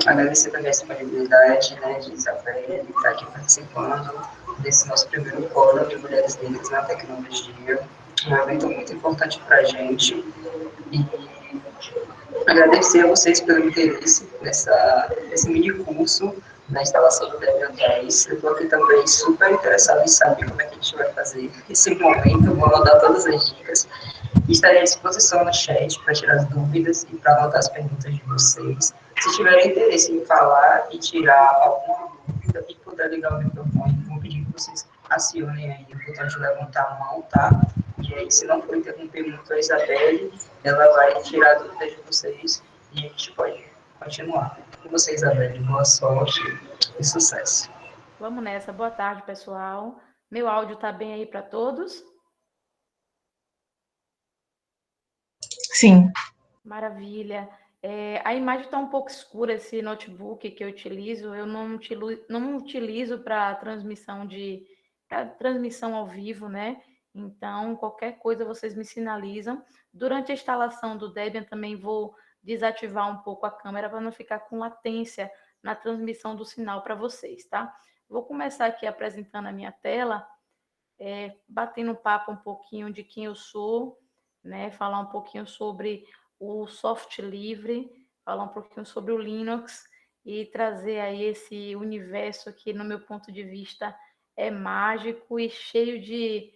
Agradecer também a disponibilidade, né, de Isabel, de estar aqui participando desse nosso primeiro fórum de mulheres negras na tecnologia. Um evento muito importante para a gente. E agradecer a vocês pelo interesse nesse mini curso na instalação do Debian 10. Eu estou aqui também super interessado em saber como é que a gente vai fazer esse momento. Vou anotar todas as dicas. Estarei à disposição no chat para tirar as dúvidas e para anotar as perguntas de vocês. Se tiverem interesse em falar e tirar alguma dúvida e puder ligar o microfone, vou pedir que vocês acionem aí o botão de levantar a mão, tá? E aí, se não for interromper muito a Isabelle, ela vai tirar a dúvida de vocês e a gente pode continuar. Com vocês, Isabelle, boa sorte e sucesso. Vamos nessa. Boa tarde, pessoal. Meu áudio está bem aí para todos? Sim. Maravilha. A imagem está um pouco escura, esse notebook que eu utilizo, eu não utilizo para transmissão ao vivo, né? Então, qualquer coisa vocês me sinalizam. Durante a instalação do Debian também vou desativar um pouco a câmera para não ficar com latência na transmissão do sinal para vocês, tá? Vou começar aqui apresentando a minha tela, batendo papo um pouquinho de quem eu sou, né? Falar um pouquinho sobre o software livre, falar um pouquinho sobre o Linux e trazer aí esse universo que, no meu ponto de vista, é mágico e cheio de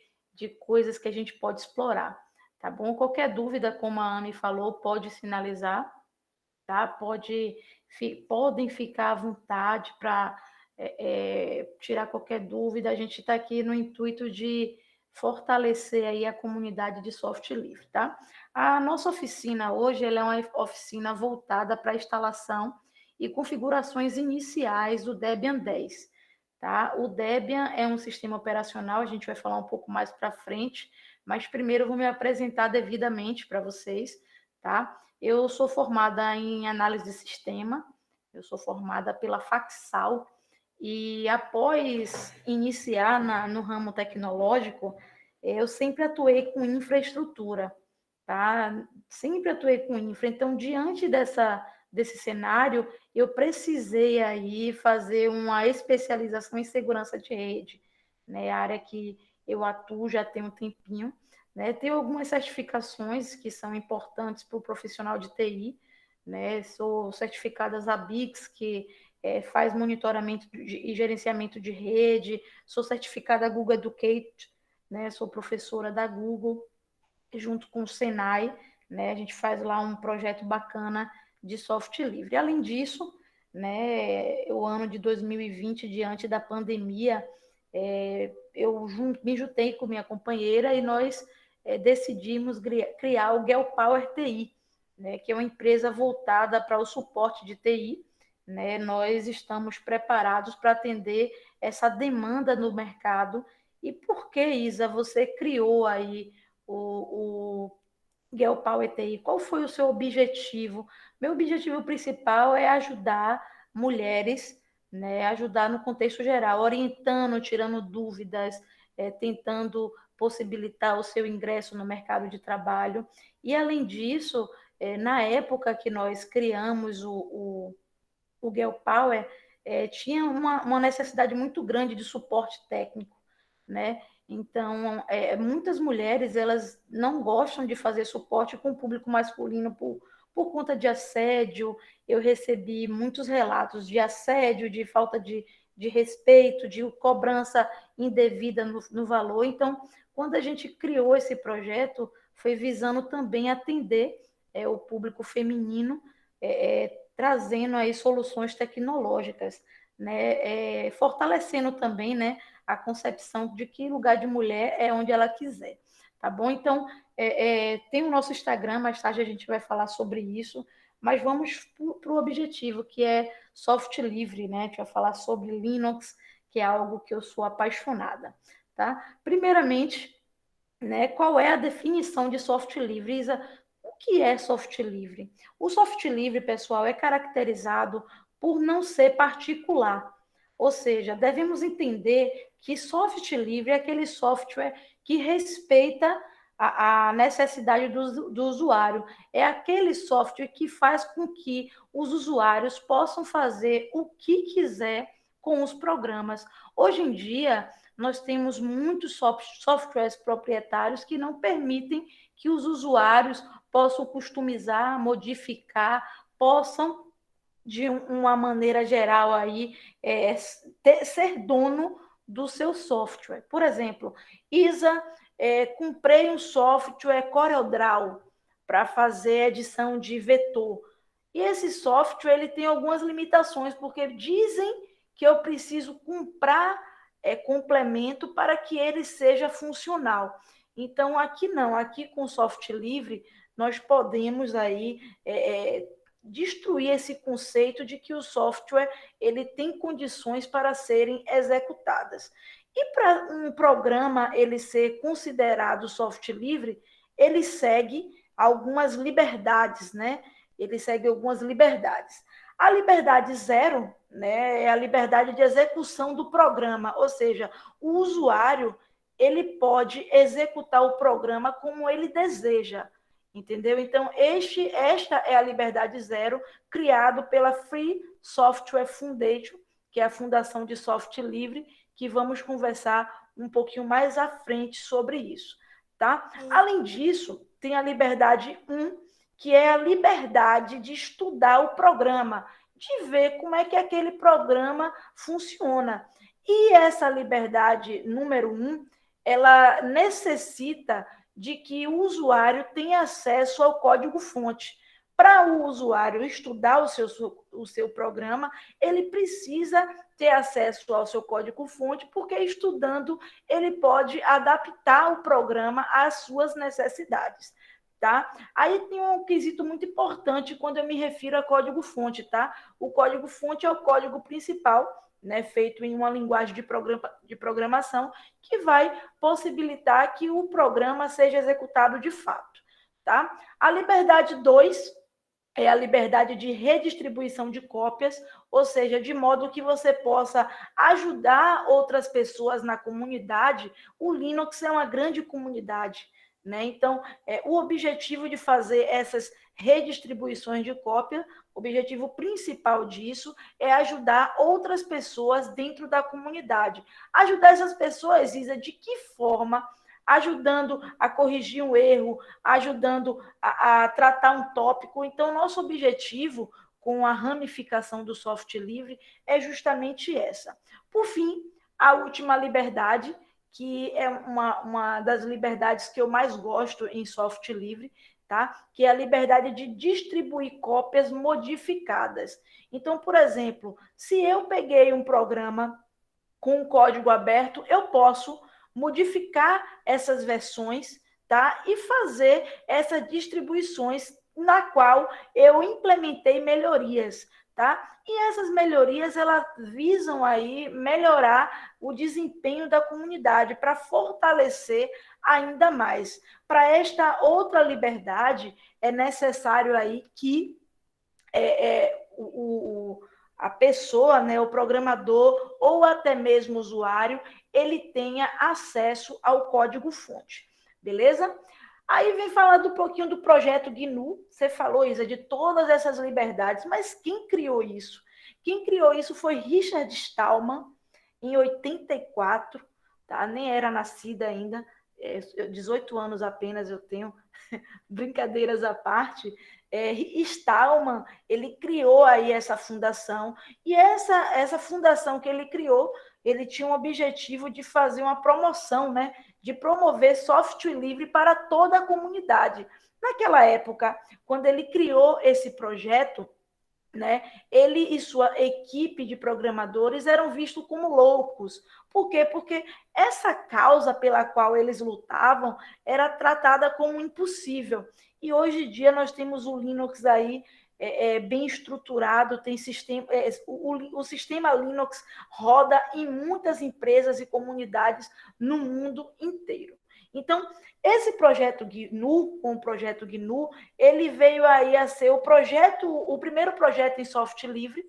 coisas que a gente pode explorar, tá bom? Qualquer dúvida, como a Amy falou, pode sinalizar, tá? Podem ficar à vontade para tirar qualquer dúvida. A gente está aqui no intuito de fortalecer aí a comunidade de software livre, tá? A nossa oficina hoje ela é uma oficina voltada para a instalação e configurações iniciais do Debian 10, tá? O Debian é um sistema operacional, a gente vai falar um pouco mais para frente, mas primeiro eu vou me apresentar devidamente para vocês, tá? Eu sou formada em análise de sistema, eu sou formada pela Facsal, e após iniciar no ramo tecnológico, eu sempre atuei com infraestrutura, tá? Sempre atuei com infra. Então, diante desse cenário, eu precisei aí fazer uma especialização em segurança de rede, né? A área que eu atuo já tem um tempinho, né? Tenho algumas certificações que são importantes para o profissional de TI, né? Sou certificada Zabbix, que faz monitoramento e gerenciamento de rede, sou certificada Google Educate, né? Sou professora da Google, junto com o Senai, né? A gente faz lá um projeto bacana de software livre. Além disso, né, o ano de 2020, diante da pandemia, eu me juntei com minha companheira e nós decidimos criar o Gel Power TI, né, que é uma empresa voltada para o suporte de TI. Né? Nós estamos preparados para atender essa demanda no mercado. E por que, Isa, você criou aí o Gel Power TI? Qual foi o seu objetivo? Meu objetivo principal é ajudar mulheres, né, ajudar no contexto geral, orientando, tirando dúvidas, tentando possibilitar o seu ingresso no mercado de trabalho. E, além disso, na época que nós criamos o Gel Power, tinha uma necessidade muito grande de suporte técnico, né? Então, muitas mulheres, elas não gostam de fazer suporte com o público masculino por conta de assédio. Eu recebi muitos relatos de assédio, de falta de respeito, de cobrança indevida no valor. Então, quando a gente criou esse projeto, foi visando também atender o público feminino, trazendo aí soluções tecnológicas, né? Fortalecendo também, né, a concepção de que lugar de mulher é onde ela quiser, tá bom? Então, tem o nosso Instagram, mais tarde a gente vai falar sobre isso, mas vamos para o objetivo, que é software livre, né? A gente vai falar sobre Linux, que é algo que eu sou apaixonada, tá? Primeiramente, né, qual é a definição de software livre, Isa? O que é software livre? O software livre, pessoal, é caracterizado por não ser particular. Ou seja, devemos entender que software livre é aquele software que respeita a necessidade do usuário. É aquele software que faz com que os usuários possam fazer o que quiser com os programas. Hoje em dia, nós temos muitos softwares proprietários que não permitem que os usuários possam customizar, modificar, possam, de uma maneira geral, aí, ser dono do seu software. Por exemplo, Isa, comprei um software CorelDRAW para fazer edição de vetor. E esse software ele tem algumas limitações, porque dizem que eu preciso comprar complemento para que ele seja funcional. Então, aqui não, aqui com software livre, nós podemos aí destruir esse conceito de que o software ele tem condições para serem executadas. E para um programa ele ser considerado software livre, ele segue algumas liberdades, né? Ele segue algumas liberdades. A liberdade zero, né, é a liberdade de execução do programa, ou seja, o usuário ele pode executar o programa como ele deseja, entendeu? Então, esta é a liberdade zero, criado pela Free Software Foundation, que é a Fundação de Software Livre, que vamos conversar um pouquinho mais à frente sobre isso, tá? Além disso, tem a liberdade 1, que é a liberdade de estudar o programa, de ver como é que aquele programa funciona. E essa liberdade número 1, ela necessita de que o usuário tenha acesso ao código-fonte. Para o usuário estudar o seu programa, ele precisa ter acesso ao seu código-fonte, porque estudando ele pode adaptar o programa às suas necessidades. Tá? Aí tem um quesito muito importante quando eu me refiro a código-fonte, tá? O código-fonte é o código principal, né, feito em uma linguagem de programação que vai possibilitar que o programa seja executado de fato, tá? A liberdade 2 é a liberdade de redistribuição de cópias, ou seja, de modo que você possa ajudar outras pessoas na comunidade. O Linux é uma grande comunidade, né? Então, o objetivo de fazer essas redistribuições de cópia, o objetivo principal disso é ajudar outras pessoas dentro da comunidade. Ajudar essas pessoas, Isa, de que forma? Ajudando a corrigir um erro, ajudando a tratar um tópico. Então, nosso objetivo com a ramificação do software livre é justamente essa. Por fim, a última liberdade, que é uma das liberdades que eu mais gosto em software livre, tá? Que é a liberdade de distribuir cópias modificadas. Então, por exemplo, se eu peguei um programa com um código aberto, eu posso modificar essas versões, tá? E fazer essas distribuições na qual eu implementei melhorias, tá? E essas melhorias, elas visam aí melhorar o desempenho da comunidade, para fortalecer ainda mais. Para esta outra liberdade, é necessário aí que a pessoa, né, o programador ou até mesmo o usuário, ele tenha acesso ao código-fonte, beleza? Aí vem falando um pouquinho do projeto GNU. Você falou, Isa, de todas essas liberdades, mas quem criou isso? Quem criou isso foi Richard Stallman, em 84, tá? Nem era nascida ainda, 18 anos apenas eu tenho, brincadeiras à parte. Stallman, ele criou aí essa fundação, e essa fundação que ele criou, ele tinha um objetivo de fazer uma promoção, né, de promover software livre para toda a comunidade. Naquela época, quando ele criou esse projeto, né, ele e sua equipe de programadores eram vistos como loucos. Por quê? Porque essa causa pela qual eles lutavam era tratada como impossível. E hoje em dia nós temos o Linux aí bem estruturado, tem sistema, o sistema Linux roda em muitas empresas e comunidades no mundo inteiro. Então, esse projeto GNU, com o projeto GNU, ele veio aí a ser o primeiro projeto em software livre,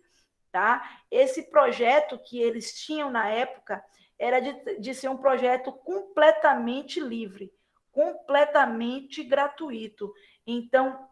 tá? Esse projeto que eles tinham na época era de ser um projeto completamente livre. completamente gratuito. Então,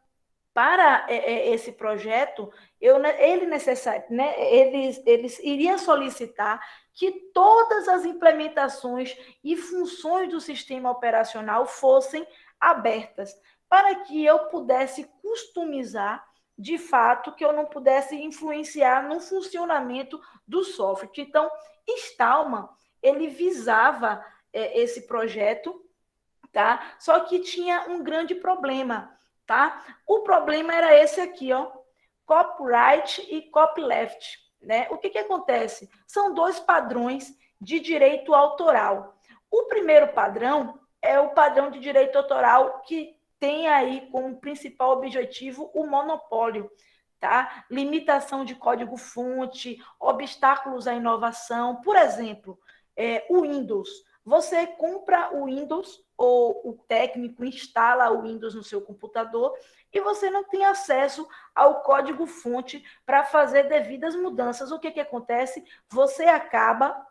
para esse projeto, eles iriam solicitar que todas as implementações e funções do sistema operacional fossem abertas, para que eu pudesse customizar, de fato, que eu não pudesse influenciar no funcionamento do software. Então, Stallman, ele visava esse projeto, tá? Só que tinha um grande problema, tá? O problema era esse aqui, ó, copyright e copyleft, né? O que acontece? São dois padrões de direito autoral. O primeiro padrão é o padrão de direito autoral que tem aí como principal objetivo o monopólio, tá? Limitação de código-fonte, obstáculos à inovação. Por exemplo, o Windows. Você compra o Windows ou o técnico instala o Windows no seu computador e você não tem acesso ao código-fonte para fazer devidas mudanças. O que acontece? Você acaba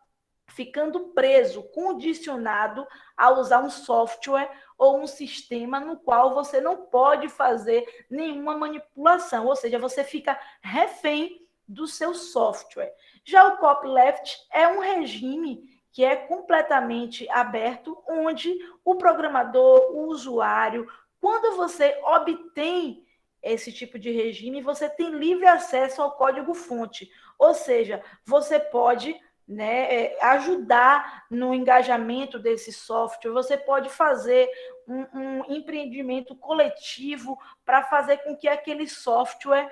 ficando preso, condicionado a usar um software ou um sistema no qual você não pode fazer nenhuma manipulação, ou seja, você fica refém do seu software. Já o copyleft é um regime que é completamente aberto, onde o programador, o usuário, quando você obtém esse tipo de regime, você tem livre acesso ao código-fonte, ou seja, você pode, né, ajudar no engajamento desse software, você pode fazer um empreendimento coletivo para fazer com que aquele software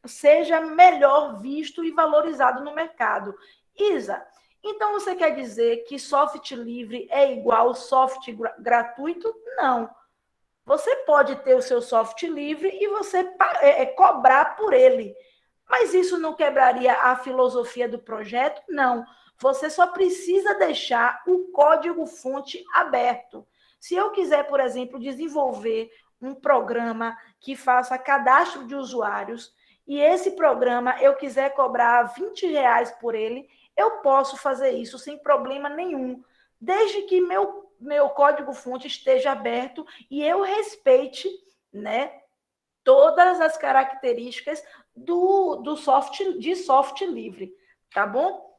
seja melhor visto e valorizado no mercado. Isa, então você quer dizer que software livre é igual software gratuito? Não. Você pode ter o seu software livre e você cobrar por ele. Mas isso não quebraria a filosofia do projeto? Não. Você só precisa deixar o código-fonte aberto. Se eu quiser, por exemplo, desenvolver um programa que faça cadastro de usuários e esse programa eu quiser cobrar R$ 20 por ele, eu posso fazer isso sem problema nenhum, desde que meu código-fonte esteja aberto e eu respeite, né, todas as características do software livre, tá bom?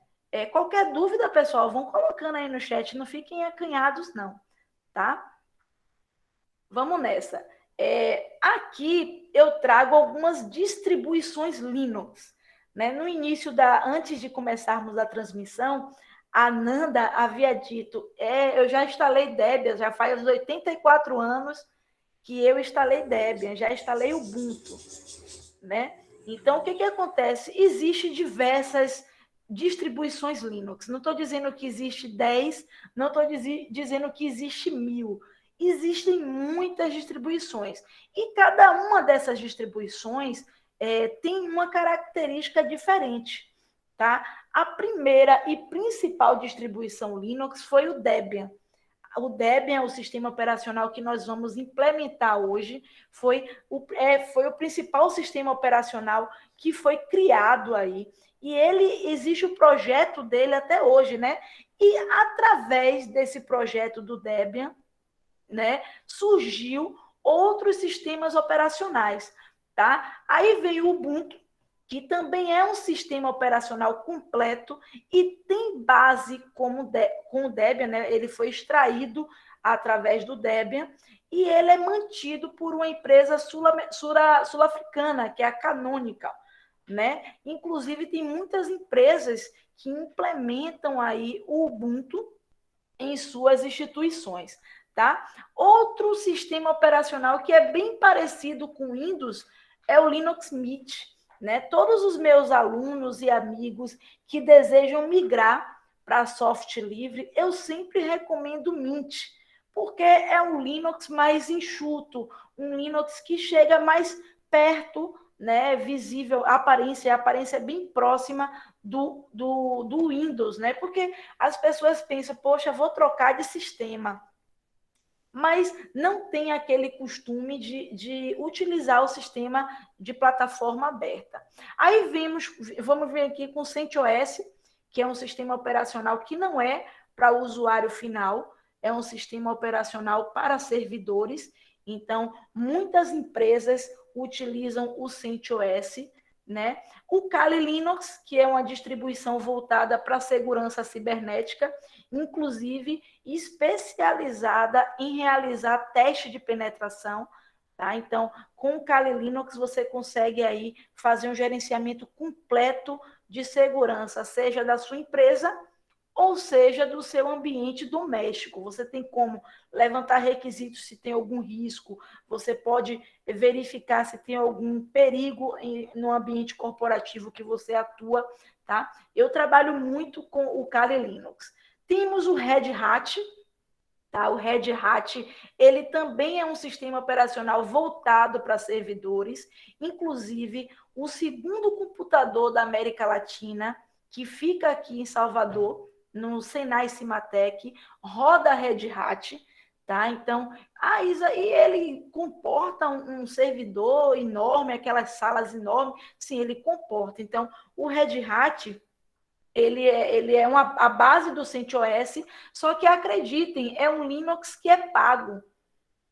Qualquer dúvida, pessoal, vão colocando aí no chat, não fiquem acanhados, não, tá? Vamos nessa. Aqui eu trago algumas distribuições Linux, né? No início antes de começarmos a transmissão, a Nanda havia dito, eu já instalei Debian, já faz 84 anos que eu instalei Debian, já instalei Ubuntu, né? Então, o que acontece? Existem diversas distribuições Linux. Não estou dizendo que existe 10, não estou dizendo que existe 1000. Existem muitas distribuições. E cada uma dessas distribuições tem uma característica diferente, tá? A primeira e principal distribuição Linux foi o Debian. O Debian, o sistema operacional que nós vamos implementar hoje, foi o principal sistema operacional que foi criado aí. E existe o projeto dele até hoje, né? E através desse projeto do Debian, né, surgiu outros sistemas operacionais, tá? Aí veio o Ubuntu, que também é um sistema operacional completo e tem base com o Debian, né? Ele foi extraído através do Debian e ele é mantido por uma empresa sul-africana, que é a Canonical, né? Inclusive, tem muitas empresas que implementam aí o Ubuntu em suas instituições, tá? Outro sistema operacional que é bem parecido com o Windows é o Linux Mint, né? Todos os meus alunos e amigos que desejam migrar para software livre, eu sempre recomendo o Mint, porque é um Linux mais enxuto, um Linux que chega mais perto, né, visível, a aparência é bem próxima do Windows, né? Porque as pessoas pensam, poxa, vou trocar de sistema, mas não tem aquele costume de utilizar o sistema de plataforma aberta. Aí vamos ver aqui com o CentOS, que é um sistema operacional que não é para o usuário final, é um sistema operacional para servidores. Então, muitas empresas utilizam o CentOS, né? O Kali Linux, que é uma distribuição voltada para a segurança cibernética, inclusive especializada em realizar teste de penetração. Tá? Então, com o Kali Linux, você consegue aí fazer um gerenciamento completo de segurança, seja da sua empresa ou seja do seu ambiente doméstico. Você tem como levantar requisitos se tem algum risco, você pode verificar se tem algum perigo no ambiente corporativo que você atua. Tá? Eu trabalho muito com o Kali Linux. Temos o Red Hat. Tá? O Red Hat, ele também é um sistema operacional voltado para servidores, inclusive o segundo computador da América Latina, que fica aqui em Salvador, no Senai Cimatec, roda Red Hat, tá? Então, a Isa, e ele comporta um servidor enorme, aquelas salas enormes, sim, ele comporta. Então, o Red Hat, ele é a base do CentOS, só que acreditem, é um Linux que é pago,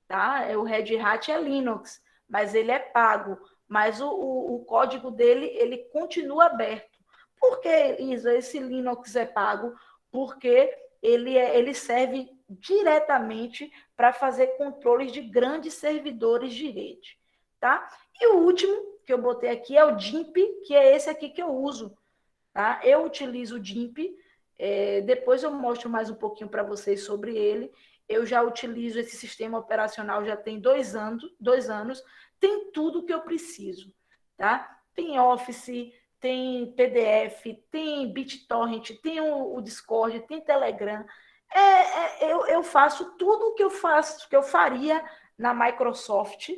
tá? O Red Hat é Linux, mas ele é pago. Mas o código dele, ele continua aberto. Por que, Isa, esse Linux é pago? Porque ele serve diretamente para fazer controles de grandes servidores de rede, tá? E o último que eu botei aqui é o GIMP, que é esse aqui que eu uso. Tá? Eu utilizo o GIMP, depois eu mostro mais um pouquinho para vocês sobre ele. Eu já utilizo esse sistema operacional já tem 2 anos, tem tudo que eu preciso. Tá? Tem Office, tem PDF, tem BitTorrent, tem o Discord, tem Telegram. Eu faço tudo o que eu faria na Microsoft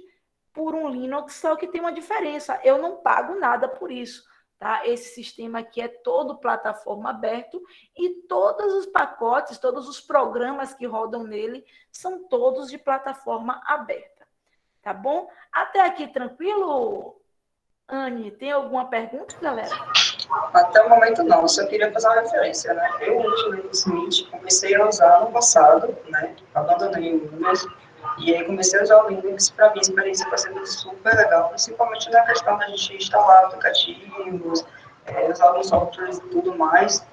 por um Linux, só que tem uma diferença, eu não pago nada por isso. Tá? Esse sistema aqui é todo plataforma aberto e todos os pacotes, todos os programas que rodam nele são todos de plataforma aberta. Tá bom? Até aqui tranquilo, Anne? Tem alguma pergunta, galera? Até o momento não, eu só queria fazer uma referência, né? Eu uso o Linux Mint, comecei a usar no passado, né? Abandonei o Windows, e aí comecei a usar o Linux. Para mim, a experiência está sendo super legal, principalmente na questão da gente instalar aplicativos, usar alguns softwares e tudo mais.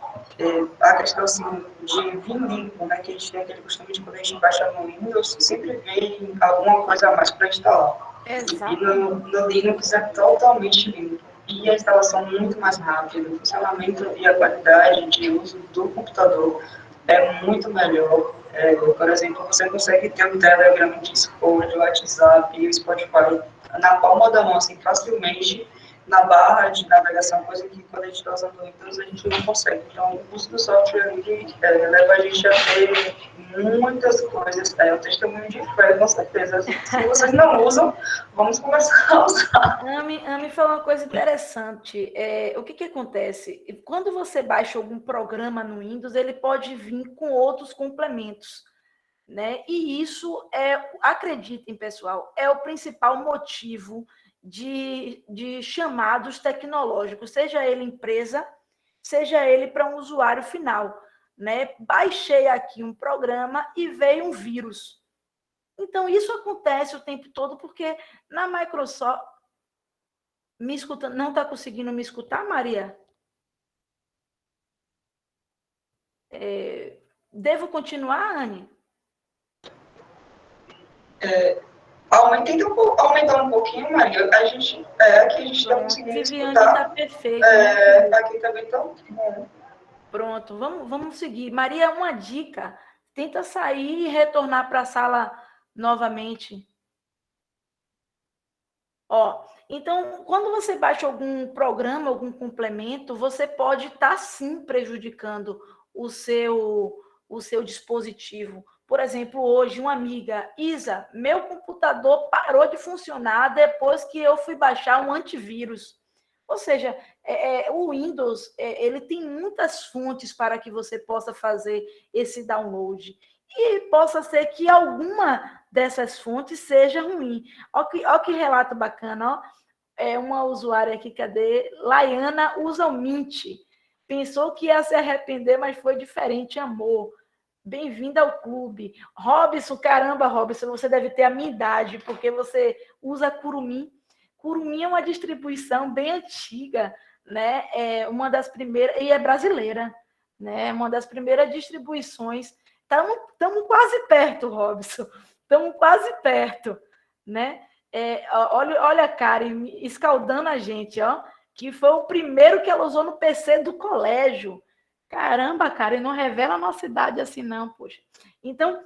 A questão, assim, de vir limpo, né? Que a gente tem aquele costume de quando a gente baixa no Windows, sempre vem alguma coisa a mais para instalar. E no Linux é totalmente limpo. E a instalação muito mais rápida, o funcionamento e a qualidade de uso do computador é muito melhor. Por exemplo, você consegue ter o Telegram, o Discord, o WhatsApp e o Spotify na palma da mão, assim, facilmente, na barra de navegação, coisa que quando a gente está usando o Windows a gente não consegue. Então, o uso do software livre leva a gente a ter muitas coisas. É um testemunho de fé, com certeza. Se vocês não usam, vamos começar a usar. Ami falou uma coisa interessante. O que acontece? Quando você baixa algum programa no Windows, ele pode vir com outros complementos. Né? E isso acreditem, pessoal, é o principal motivo de chamados tecnológicos, seja ele empresa, seja ele para um usuário final. Né? Baixei aqui um programa e veio um vírus. Então, isso acontece o tempo todo porque na Microsoft... Me escuta, não está conseguindo me escutar, Maria? Devo continuar, Anne? Aumentar um pouquinho, Maria. Aqui a gente está conseguindo Viviane escutar. está perfeito, né? Aqui também está bom. Pronto, vamos seguir. Maria, uma dica. Tenta sair e retornar para a sala novamente. Então, quando você baixa algum programa, algum complemento, você pode estar, sim, prejudicando o seu dispositivo. Por exemplo, hoje, uma amiga, Isa, meu computador parou de funcionar depois que eu fui baixar um antivírus. Ou seja, o Windows, ele tem muitas fontes para que você possa fazer esse download. E possa ser que alguma dessas fontes seja ruim. Olha que relato bacana, ó. Uma usuária aqui, cadê? Laiana usa o Mint. Pensou que ia se arrepender, mas foi diferente, amor. Bem-vindo ao clube. Robson, caramba, Robson, você deve ter a minha idade, porque você usa Curumim. Curumim é uma distribuição bem antiga, né? É uma das primeiras, e é brasileira, né? Uma das primeiras distribuições. Estamos quase perto, Robson. Estamos quase perto, né? Olha a Karen escaldando a gente, ó, que foi o primeiro que ela usou no PC do colégio. Caramba, cara, e não revela a nossa idade assim, não, poxa. Então,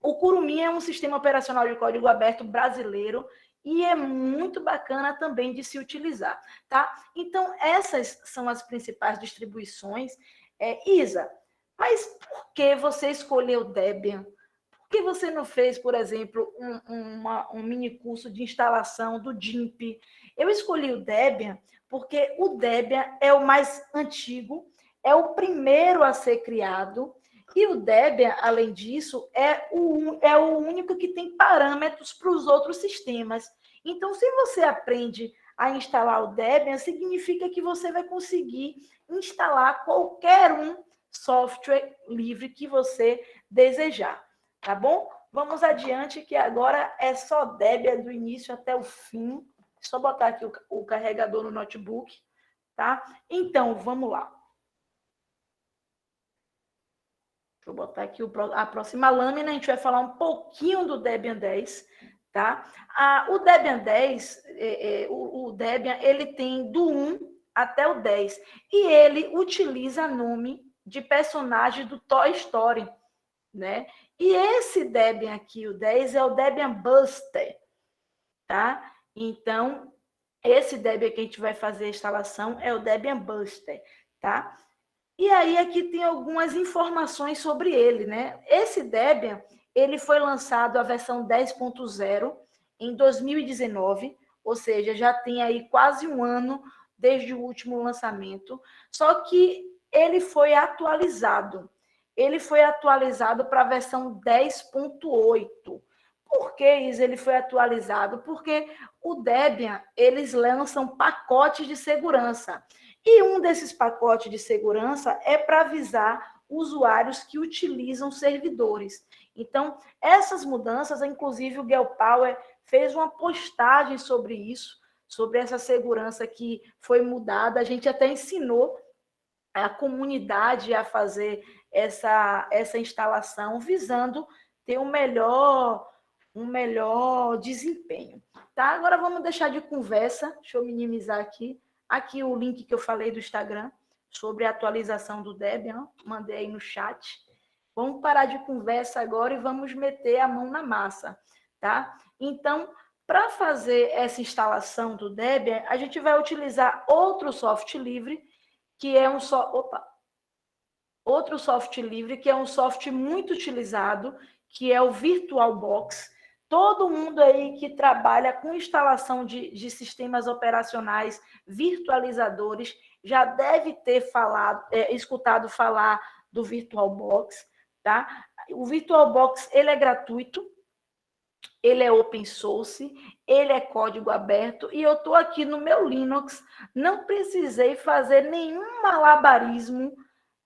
o Curumim é um sistema operacional de código aberto brasileiro e é muito bacana também de se utilizar, tá? Então, essas são as principais distribuições. Isa, mas por que você escolheu Debian? Por que você não fez, por exemplo, um mini curso de instalação do GIMP? Eu escolhi o Debian porque o Debian é o mais antigo, é o primeiro a ser criado, e o Debian, além disso, é o único que tem parâmetros para os outros sistemas. Então, se você aprende a instalar o Debian, significa que você vai conseguir instalar qualquer software livre que você desejar, tá bom? Vamos adiante, que agora é só Debian do início até o fim. Só botar aqui o carregador no notebook, tá? Então, vamos lá. Deixa eu botar aqui a próxima lâmina, a gente vai falar um pouquinho do Debian 10, tá? O Debian 10, o Debian, ele tem do 1 até o 10, e ele utiliza nome de personagem do Toy Story, né? E esse Debian aqui, o 10, é o Debian Buster, tá? Então, esse Debian que a gente vai fazer a instalação é o Debian Buster, tá? E aí aqui tem algumas informações sobre ele, né? Esse Debian, ele foi lançado a versão 10.0 em 2019, ou seja, já tem aí quase um ano desde o último lançamento, só que ele foi atualizado. Ele foi atualizado para a versão 10.8. Por que isso ele foi atualizado? Porque o Debian, eles lançam pacotes de segurança. E um desses pacotes de segurança é para avisar usuários que utilizam servidores. Então, essas mudanças, inclusive o Gale Power fez uma postagem sobre isso, sobre essa segurança que foi mudada. A gente até ensinou a comunidade a fazer essa instalação, visando ter um melhor desempenho. Tá? Agora vamos deixar de conversa, deixa eu minimizar aqui. Aqui o link que eu falei do Instagram sobre a atualização do Debian, mandei aí no chat. Vamos parar de conversa agora e vamos meter a mão na massa, tá? Então, para fazer essa instalação do Debian, a gente vai utilizar outro software livre, que é outro software livre, que é um software muito utilizado, que é o VirtualBox. Todo mundo aí que trabalha com instalação de sistemas operacionais virtualizadores já deve ter escutado falar do VirtualBox, tá? O VirtualBox, ele é gratuito, ele é open source, ele é código aberto, e eu estou aqui no meu Linux, não precisei fazer nenhum malabarismo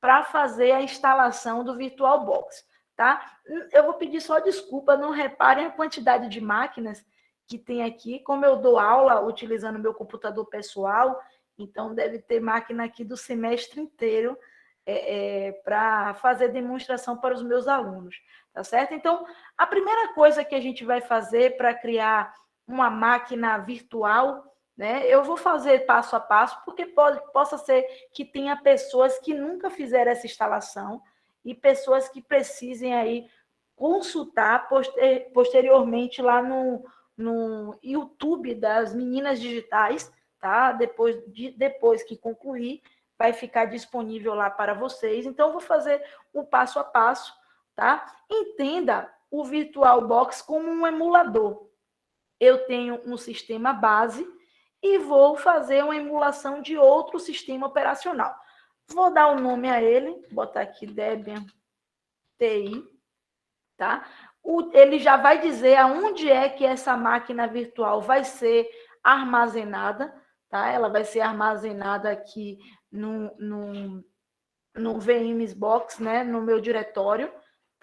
para fazer a instalação do VirtualBox, tá? Eu vou pedir só desculpa, não reparem a quantidade de máquinas que tem aqui, como eu dou aula utilizando meu computador pessoal, então deve ter máquina aqui do semestre inteiro para fazer demonstração para os meus alunos, tá certo? Então, a primeira coisa que a gente vai fazer para criar uma máquina virtual, né? Eu vou fazer passo a passo, porque possa ser que tenha pessoas que nunca fizeram essa instalação e pessoas que precisem aí consultar posteriormente lá no YouTube das Meninas Digitais, tá? Depois que concluir, vai ficar disponível lá para vocês. Então, eu vou fazer o passo a passo, tá? Entenda o VirtualBox como um emulador. Eu tenho um sistema base e vou fazer uma emulação de outro sistema operacional. Vou dar o nome a ele, botar aqui Debian TI, tá? Ele já vai dizer aonde é que essa máquina virtual vai ser armazenada, tá? Ela vai ser armazenada aqui no VMsBox, né? No meu diretório,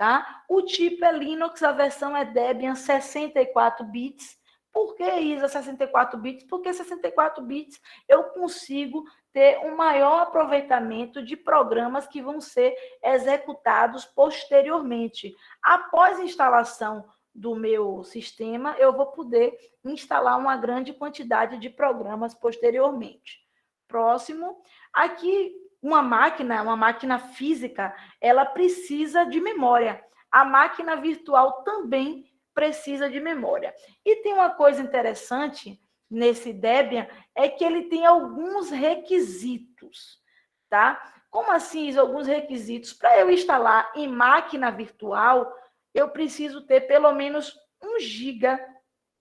tá? O tipo é Linux, a versão é Debian 64 bits. Por que, Isa, 64 bits? Porque 64 bits eu consigo ter um maior aproveitamento de programas que vão ser executados posteriormente. Após a instalação do meu sistema, eu vou poder instalar uma grande quantidade de programas posteriormente. Próximo. Aqui, uma máquina física, ela precisa de memória. A máquina virtual também precisa de memória. E tem uma coisa interessante nesse Debian, é que ele tem alguns requisitos, tá? Como assim, alguns requisitos? Para eu instalar em máquina virtual, eu preciso ter pelo menos 1 GB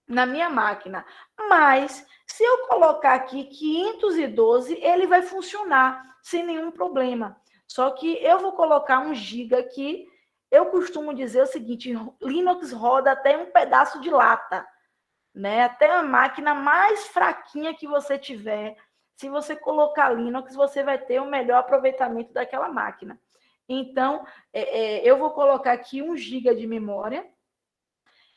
na minha máquina. Mas, se eu colocar aqui 512, ele vai funcionar sem nenhum problema. Só que eu vou colocar 1 GB aqui. Eu costumo dizer o seguinte, Linux roda até um pedaço de lata, né? Até a máquina mais fraquinha que você tiver, se você colocar Linux, você vai ter o melhor aproveitamento daquela máquina. Então, eu vou colocar aqui 1 GB de memória.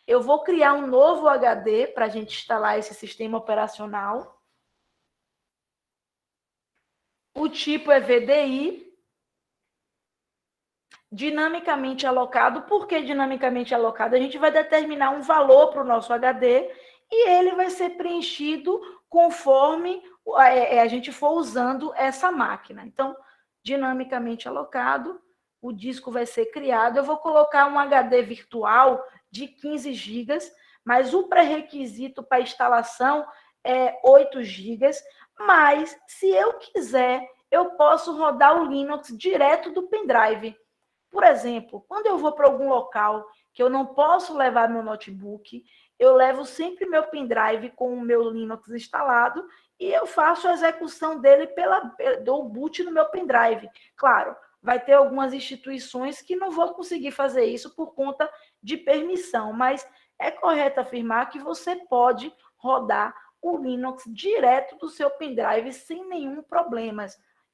Eu vou criar um novo HD para a gente instalar esse sistema operacional. O tipo é VDI. Dinamicamente alocado. Por que dinamicamente alocado? A gente vai determinar um valor para o nosso HD e ele vai ser preenchido conforme a gente for usando essa máquina. Então, dinamicamente alocado, o disco vai ser criado. Eu vou colocar um HD virtual de 15 GB, mas o pré-requisito para instalação é 8 GB. Mas, se eu quiser, eu posso rodar o Linux direto do pendrive. Por exemplo, quando eu vou para algum local que eu não posso levar meu notebook, eu levo sempre meu pendrive com o meu Linux instalado e eu faço a execução dele do boot no meu pendrive. Claro, vai ter algumas instituições que não vou conseguir fazer isso por conta de permissão, mas é correto afirmar que você pode rodar o Linux direto do seu pendrive sem nenhum problema.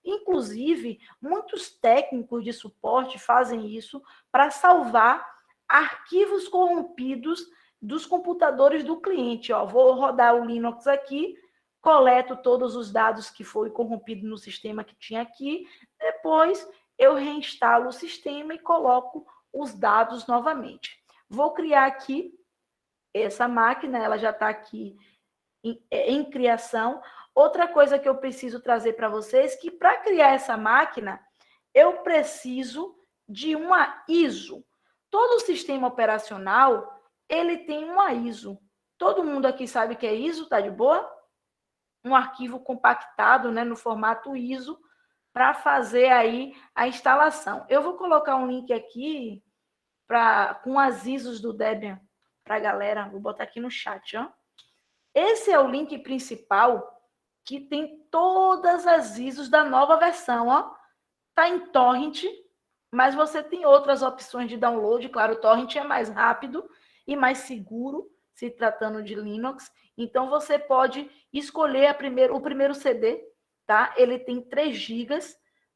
Inclusive, muitos técnicos de suporte fazem isso para salvar arquivos corrompidos dos computadores do cliente. Ó, vou rodar o Linux aqui, coleto todos os dados que foi corrompido no sistema que tinha aqui, depois eu reinstalo o sistema e coloco os dados novamente. Vou criar aqui essa máquina, ela já está aqui em criação. Outra coisa que eu preciso trazer para vocês, que para criar essa máquina, eu preciso de uma ISO. Todo sistema operacional, ele tem uma ISO. Todo mundo aqui sabe que é ISO, tá de boa? Um arquivo compactado, né, no formato ISO, para fazer aí a instalação. Eu vou colocar um link aqui com as ISOs do Debian para a galera. Vou botar aqui no chat, ó. Esse é o link principal que tem todas as ISOs da nova versão, ó. Tá em torrent, mas você tem outras opções de download. Claro, o torrent é mais rápido e mais seguro, se tratando de Linux. Então, você pode escolher o primeiro CD, tá? Ele tem 3 GB,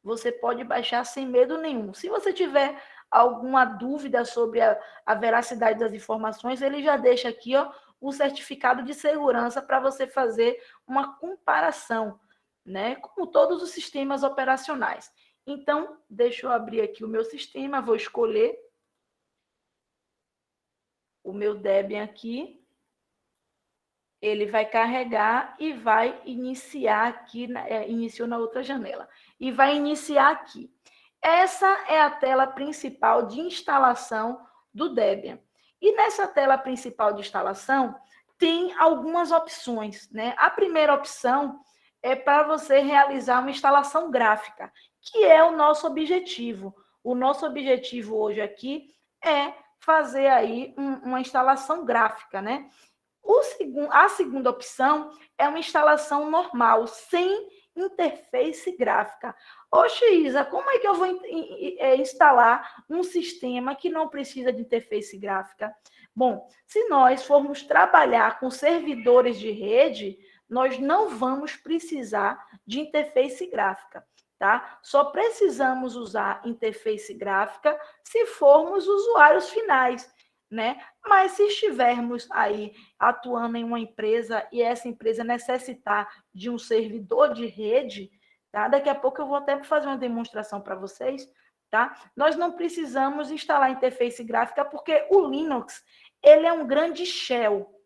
você pode baixar sem medo nenhum. Se você tiver alguma dúvida sobre a veracidade das informações, ele já deixa aqui, ó, o certificado de segurança para você fazer uma comparação, né? Como todos os sistemas operacionais. Então, deixa eu abrir aqui o meu sistema, vou escolher o meu Debian aqui. Ele vai carregar e vai iniciar aqui, iniciou na outra janela, e vai iniciar aqui. Essa é a tela principal de instalação do Debian. E nessa tela principal de instalação, tem algumas opções, né? A primeira opção é para você realizar uma instalação gráfica, que é o nosso objetivo. O nosso objetivo hoje aqui é fazer aí uma instalação gráfica, né? A segunda opção é uma instalação normal, sem interface gráfica. Oxe, Isa, como é que eu vou instalar um sistema que não precisa de interface gráfica? Bom, se nós formos trabalhar com servidores de rede, nós não vamos precisar de interface gráfica. tá? Só precisamos usar interface gráfica se formos usuários finais, né? Mas se estivermos aí atuando em uma empresa e essa empresa necessitar de um servidor de rede, tá? Daqui a pouco eu vou até fazer uma demonstração para vocês, tá? Nós não precisamos instalar interface gráfica porque o Linux, ele é um grande shell.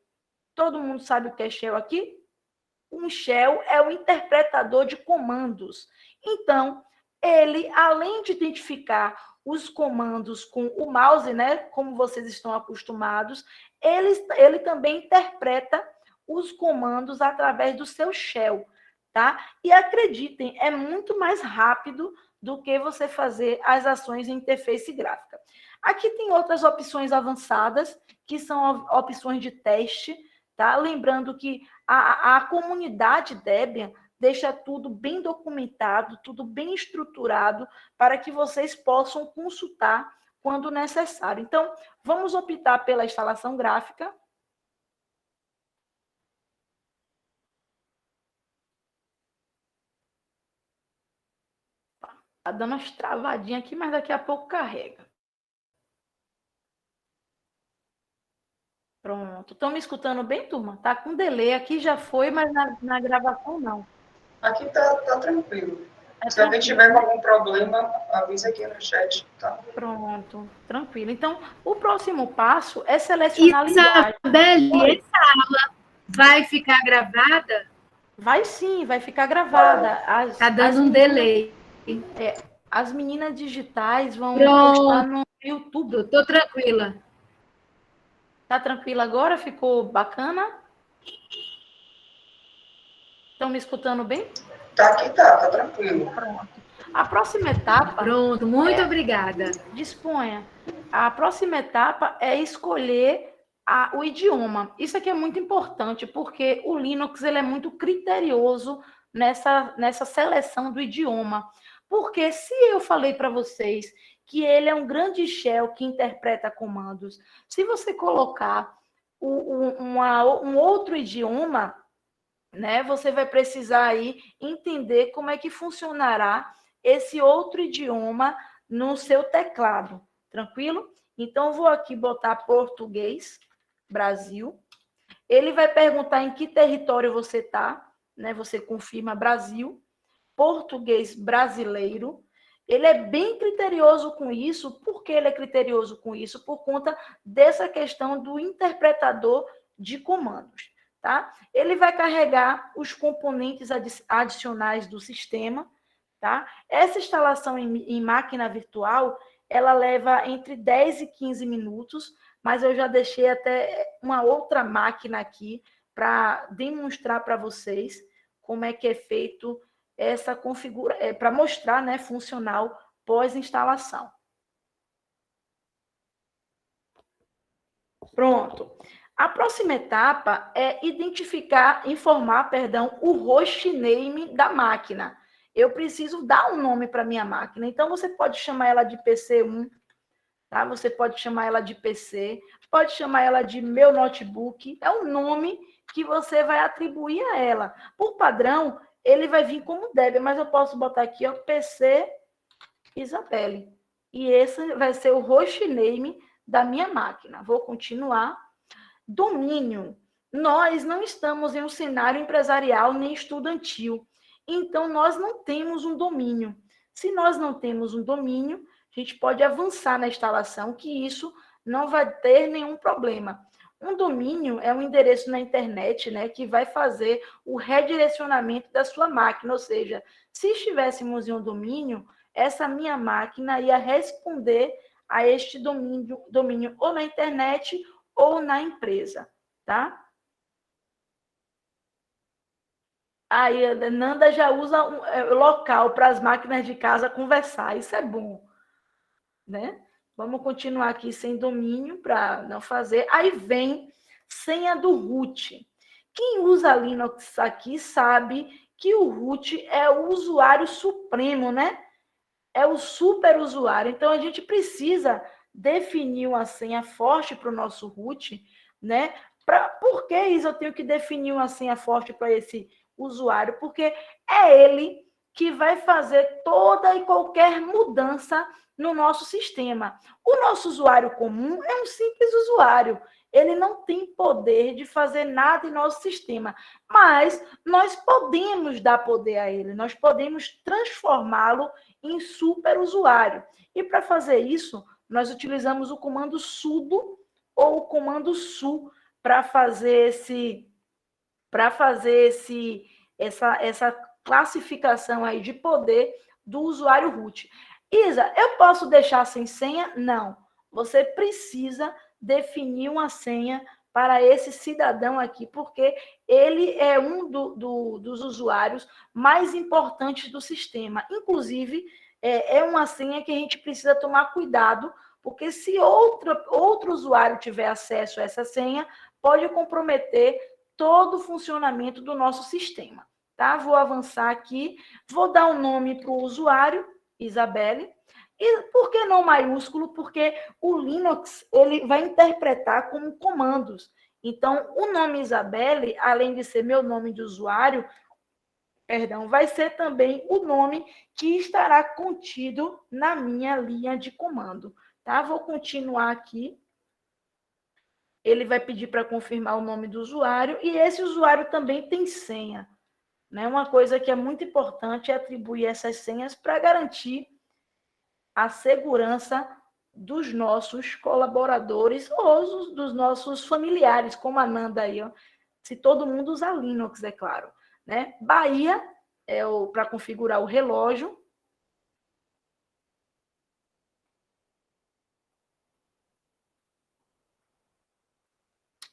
Todo mundo sabe o que é shell aqui? Um shell é o interpretador de comandos. Então, ele, além de identificar os comandos com o mouse, né, como vocês estão acostumados, ele também interpreta os comandos através do seu shell, tá? E acreditem, é muito mais rápido do que você fazer as ações em interface gráfica. Aqui tem outras opções avançadas, que são opções de teste, tá? Lembrando que a comunidade Debian deixa tudo bem documentado, tudo bem estruturado, para que vocês possam consultar quando necessário. Então, vamos optar pela instalação gráfica. Tá dando umas travadinhas aqui, mas daqui a pouco carrega. Pronto. Estão me escutando bem, turma? Tá com delay. Aqui já foi, mas na gravação não. Aqui tá tranquilo. Se alguém Tranquilo, tiver né? algum problema, avisa aqui no chat, tá? Pronto, tranquilo. Então, o próximo passo é selecionar a linguagem. Isabelle, essa aula vai ficar gravada? Vai sim, vai ficar gravada. Tá dando um delay. As meninas digitais vão Pronto. postar no YouTube. Tô tranquila. Tá tranquila agora? Ficou bacana? Estão me escutando bem? Tá aqui, tá tranquilo. Pronto. A próxima etapa... Pronto, muito obrigada. Disponha. A próxima etapa é escolher o idioma. Isso aqui é muito importante, porque o Linux ele é muito criterioso nessa seleção do idioma. Porque se eu falei para vocês que ele é um grande shell que interpreta comandos, se você colocar um outro idioma, né, você vai precisar aí entender como é que funcionará esse outro idioma no seu teclado, tranquilo? Então, vou aqui botar português, Brasil. Ele vai perguntar em que território você está, né? Você confirma Brasil, português brasileiro. Ele é bem criterioso com isso. Por que ele é criterioso com isso? Por conta dessa questão do interpretador de comandos, tá? Ele vai carregar os componentes adicionais do sistema, tá? Essa instalação em máquina virtual, ela leva entre 10 e 15 minutos, mas eu já deixei até uma outra máquina aqui para demonstrar para vocês como é que é feito essa configuração, para mostrar, né, funcional pós-instalação. Pronto. A próxima etapa é informar, o hostname da máquina. Eu preciso dar um nome para minha máquina. Então, você pode chamar ela de PC1, tá? Você pode chamar ela de PC, pode chamar ela de meu notebook. É um nome que você vai atribuir a ela. Por padrão, ele vai vir como Debian, mas eu posso botar aqui, ó, PC Isabelle. E esse vai ser o hostname da minha máquina. Vou continuar. Domínio. Nós não estamos em um cenário empresarial nem estudantil. Então, nós não temos um domínio. Se nós não temos um domínio, a gente pode avançar na instalação, que isso não vai ter nenhum problema. Um domínio é um endereço na internet, né, que vai fazer o redirecionamento da sua máquina. Ou seja, se estivéssemos em um domínio, essa minha máquina ia responder a este domínio ou na internet ou na empresa, tá? Aí a Nanda já usa local para as máquinas de casa conversar, isso é bom, né? Vamos continuar aqui sem domínio para não fazer. Aí vem senha do root. Quem usa Linux aqui sabe que o root é o usuário supremo, né? É o super usuário. Então, a gente precisa definir uma senha forte para o nosso root, né? Por que isso eu tenho que definir uma senha forte para esse usuário? Porque é ele que vai fazer toda e qualquer mudança no nosso sistema. O nosso usuário comum é um simples usuário. Ele não tem poder de fazer nada em nosso sistema, mas nós podemos dar poder a ele, nós podemos transformá-lo em super usuário. E para fazer isso, nós utilizamos o comando sudo ou o comando su para fazer essa classificação aí de poder do usuário root. Isa, eu posso deixar sem senha? Não. Você precisa definir uma senha para esse cidadão aqui, porque ele é um dos usuários mais importantes do sistema. Inclusive, é uma senha que a gente precisa tomar cuidado, porque se outro usuário tiver acesso a essa senha, pode comprometer todo o funcionamento do nosso sistema. Tá? Vou avançar aqui, vou dar um nome para o usuário, Isabelle. E por que não maiúsculo? Porque o Linux ele vai interpretar como comandos. Então, o nome Isabelle, além de ser meu nome de usuário, vai ser também o nome que estará contido na minha linha de comando. Tá? Vou continuar aqui. Ele vai pedir para confirmar o nome do usuário e esse usuário também tem senha. Né? Uma coisa que é muito importante é atribuir essas senhas para garantir a segurança dos nossos colaboradores ou dos nossos familiares, como a Nanda aí, ó. Se todo mundo usa Linux, é claro. Né? Bahia é para configurar o relógio.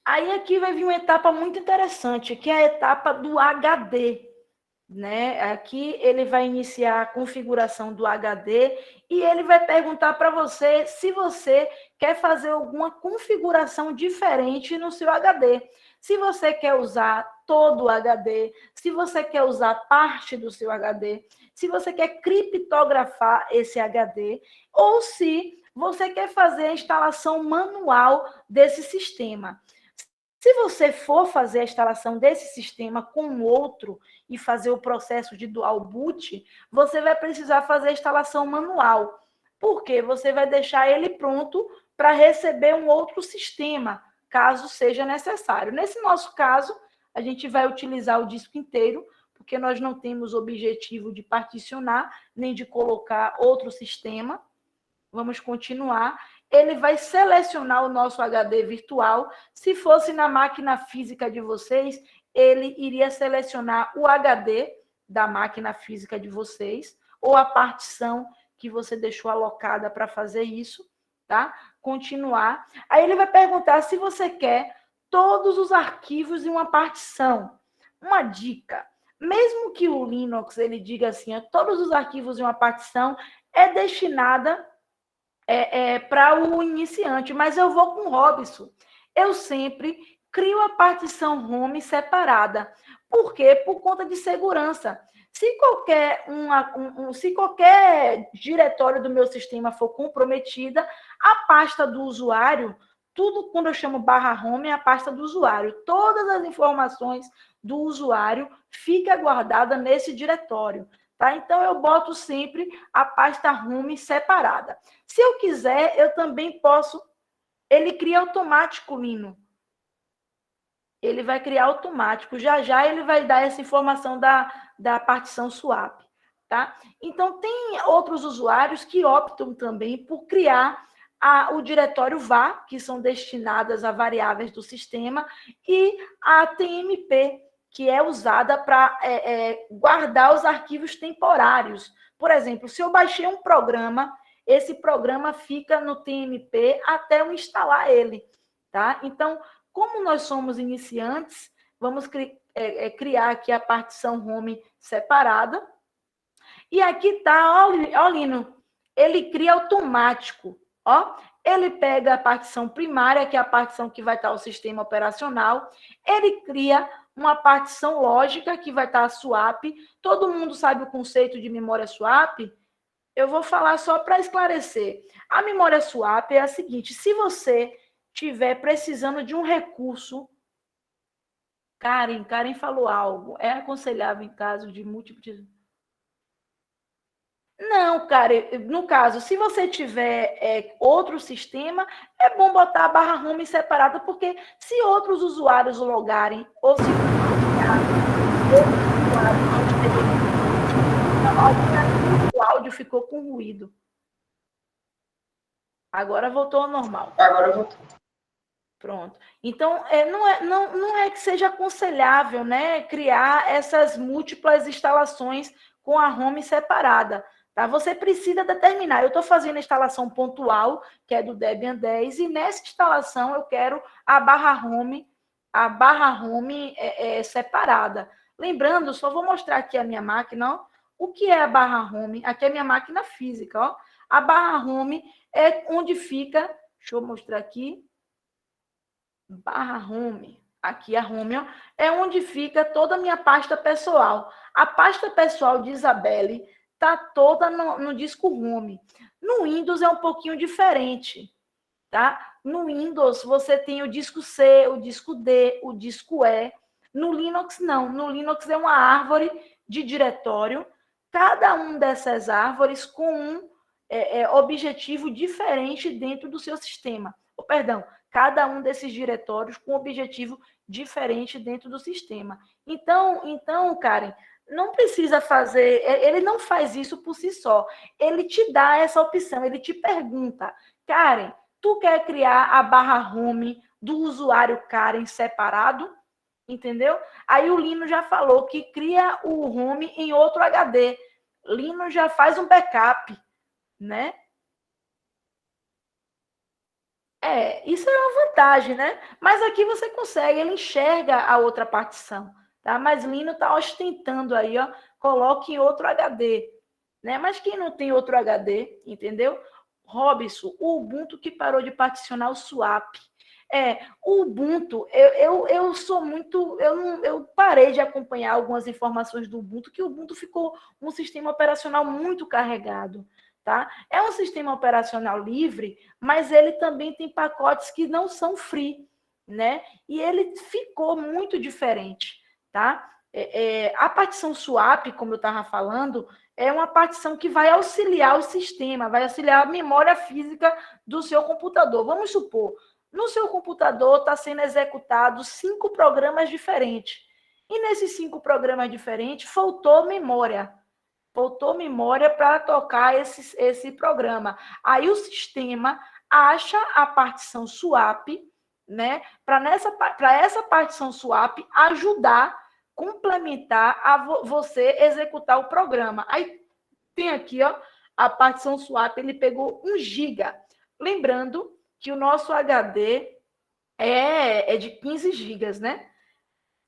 Aí aqui vai vir uma etapa muito interessante, que é a etapa do HD. Né? Aqui ele vai iniciar a configuração do HD e ele vai perguntar para você se você quer fazer alguma configuração diferente no seu HD. Se você quer usar todo o HD, se você quer usar parte do seu HD, se você quer criptografar esse HD, ou se você quer fazer a instalação manual desse sistema. Se você for fazer a instalação desse sistema com outro e fazer o processo de dual boot, você vai precisar fazer a instalação manual, porque você vai deixar ele pronto para receber um outro sistema, caso seja necessário. Nesse nosso caso, a gente vai utilizar o disco inteiro, porque nós não temos objetivo de particionar, nem de colocar outro sistema. Vamos continuar. Ele vai selecionar o nosso HD virtual. Se fosse na máquina física de vocês, ele iria selecionar o HD da máquina física de vocês, ou a partição que você deixou alocada para fazer isso, tá? Continuar. Aí ele vai perguntar se você quer todos os arquivos em uma partição. Uma dica, mesmo que o Linux ele diga assim, todos os arquivos em uma partição é destinada para o iniciante, mas eu vou com o Robson. Eu sempre crio a partição home separada. Por quê? Por conta de segurança. Se qualquer diretório do meu sistema for comprometida, a pasta do usuário, tudo quando eu chamo /home é a pasta do usuário. Todas as informações do usuário ficam guardadas nesse diretório. Tá? Então, eu boto sempre a pasta home separada. Se eu quiser, eu também posso... Ele cria automático, Lino. Ele vai criar automático. Já ele vai dar essa informação da partição swap. Tá? Então, tem outros usuários que optam também por criar o diretório var, que são destinadas a variáveis do sistema, e a TMP, que é usada para guardar os arquivos temporários. Por exemplo, se eu baixei um programa, esse programa fica no TMP até eu instalar ele. Tá? Então, como nós somos iniciantes, vamos criar aqui a partição home separada. E aqui está, ó, Lino, ele cria automático. Ó, ele pega a partição primária, que é a partição que vai estar o sistema operacional, ele cria uma partição lógica, que vai estar a swap. Todo mundo sabe o conceito de memória swap? Eu vou falar só para esclarecer. A memória swap é a seguinte, se você estiver precisando de um recurso, Karen falou algo, é aconselhável em caso de múltiplos... Não, cara, no caso, se você tiver outro sistema, é bom botar a barra home separada, porque se outros usuários logarem, ou se o áudio ficou com ruído. Agora voltou ao normal. Agora voltou. Pronto. Então, não é que seja aconselhável, né, criar essas múltiplas instalações com a home separada. Tá? Você precisa determinar. Eu estou fazendo a instalação pontual, que é do Debian 10, e nessa instalação eu quero a barra home separada. Lembrando, só vou mostrar aqui a minha máquina, ó, o que é a barra home. Aqui é a minha máquina física. Ó. A barra home é onde fica, deixa eu mostrar aqui, barra home, aqui a home, ó, é onde fica toda a minha pasta pessoal. A pasta pessoal de Isabelle está toda no disco home. No Windows é um pouquinho diferente, tá? No Windows você tem o disco C, o disco D, o disco E. No Linux não, no Linux é uma árvore de diretório, cada um dessas árvores com um objetivo diferente dentro do seu sistema. Perdão, cada um desses diretórios com objetivo diferente dentro do sistema. Então, Karen, não precisa fazer, ele não faz isso por si só. Ele te dá essa opção, ele te pergunta, Karen, tu quer criar a barra home do usuário Karen separado? Entendeu? Aí o Lino já falou que cria o home em outro HD. Lino já faz um backup, né? Isso é uma vantagem, né? Mas aqui você consegue, ele enxerga a outra partição, tá? Mas Lino está ostentando aí, ó, coloque em outro HD, né? Mas quem não tem outro HD, entendeu? Robson, o Ubuntu que parou de particionar o swap. O Ubuntu, eu sou muito, eu parei de acompanhar algumas informações do Ubuntu, que o Ubuntu ficou um sistema operacional muito carregado. Tá? É um sistema operacional livre, mas ele também tem pacotes que não são free, né? E ele ficou muito diferente, tá? A partição swap, como eu estava falando, é uma partição que vai auxiliar o sistema, vai auxiliar a memória física do seu computador. Vamos supor, no seu computador está sendo executado 5 programas diferentes. E nesses 5 programas diferentes, faltou memória para tocar esse programa. Aí o sistema acha a partição swap, né, para essa partição swap ajudar, complementar a você executar o programa. Aí tem aqui, ó, a partição swap, ele pegou 1 GB. Lembrando que o nosso HD é de 15 GB, né?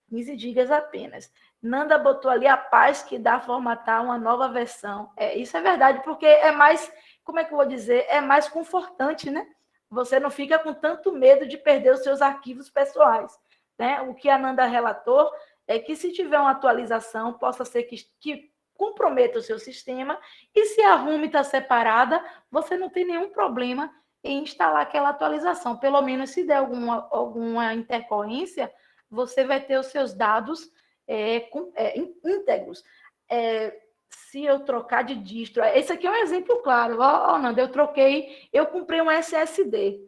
15 GB apenas. Nanda botou ali a paz que dá formatar uma nova versão. Isso é verdade, porque é mais, como é que eu vou dizer? É mais confortante, né? Você não fica com tanto medo de perder os seus arquivos pessoais, né? O que a Nanda relatou é que se tiver uma atualização, possa ser que comprometa o seu sistema, e se a ROM está separada, você não tem nenhum problema em instalar aquela atualização. Pelo menos se der alguma intercorrência, você vai ter os seus dados íntegros. Se eu trocar de distro, esse aqui é um exemplo claro. Nanda, eu comprei um SSD.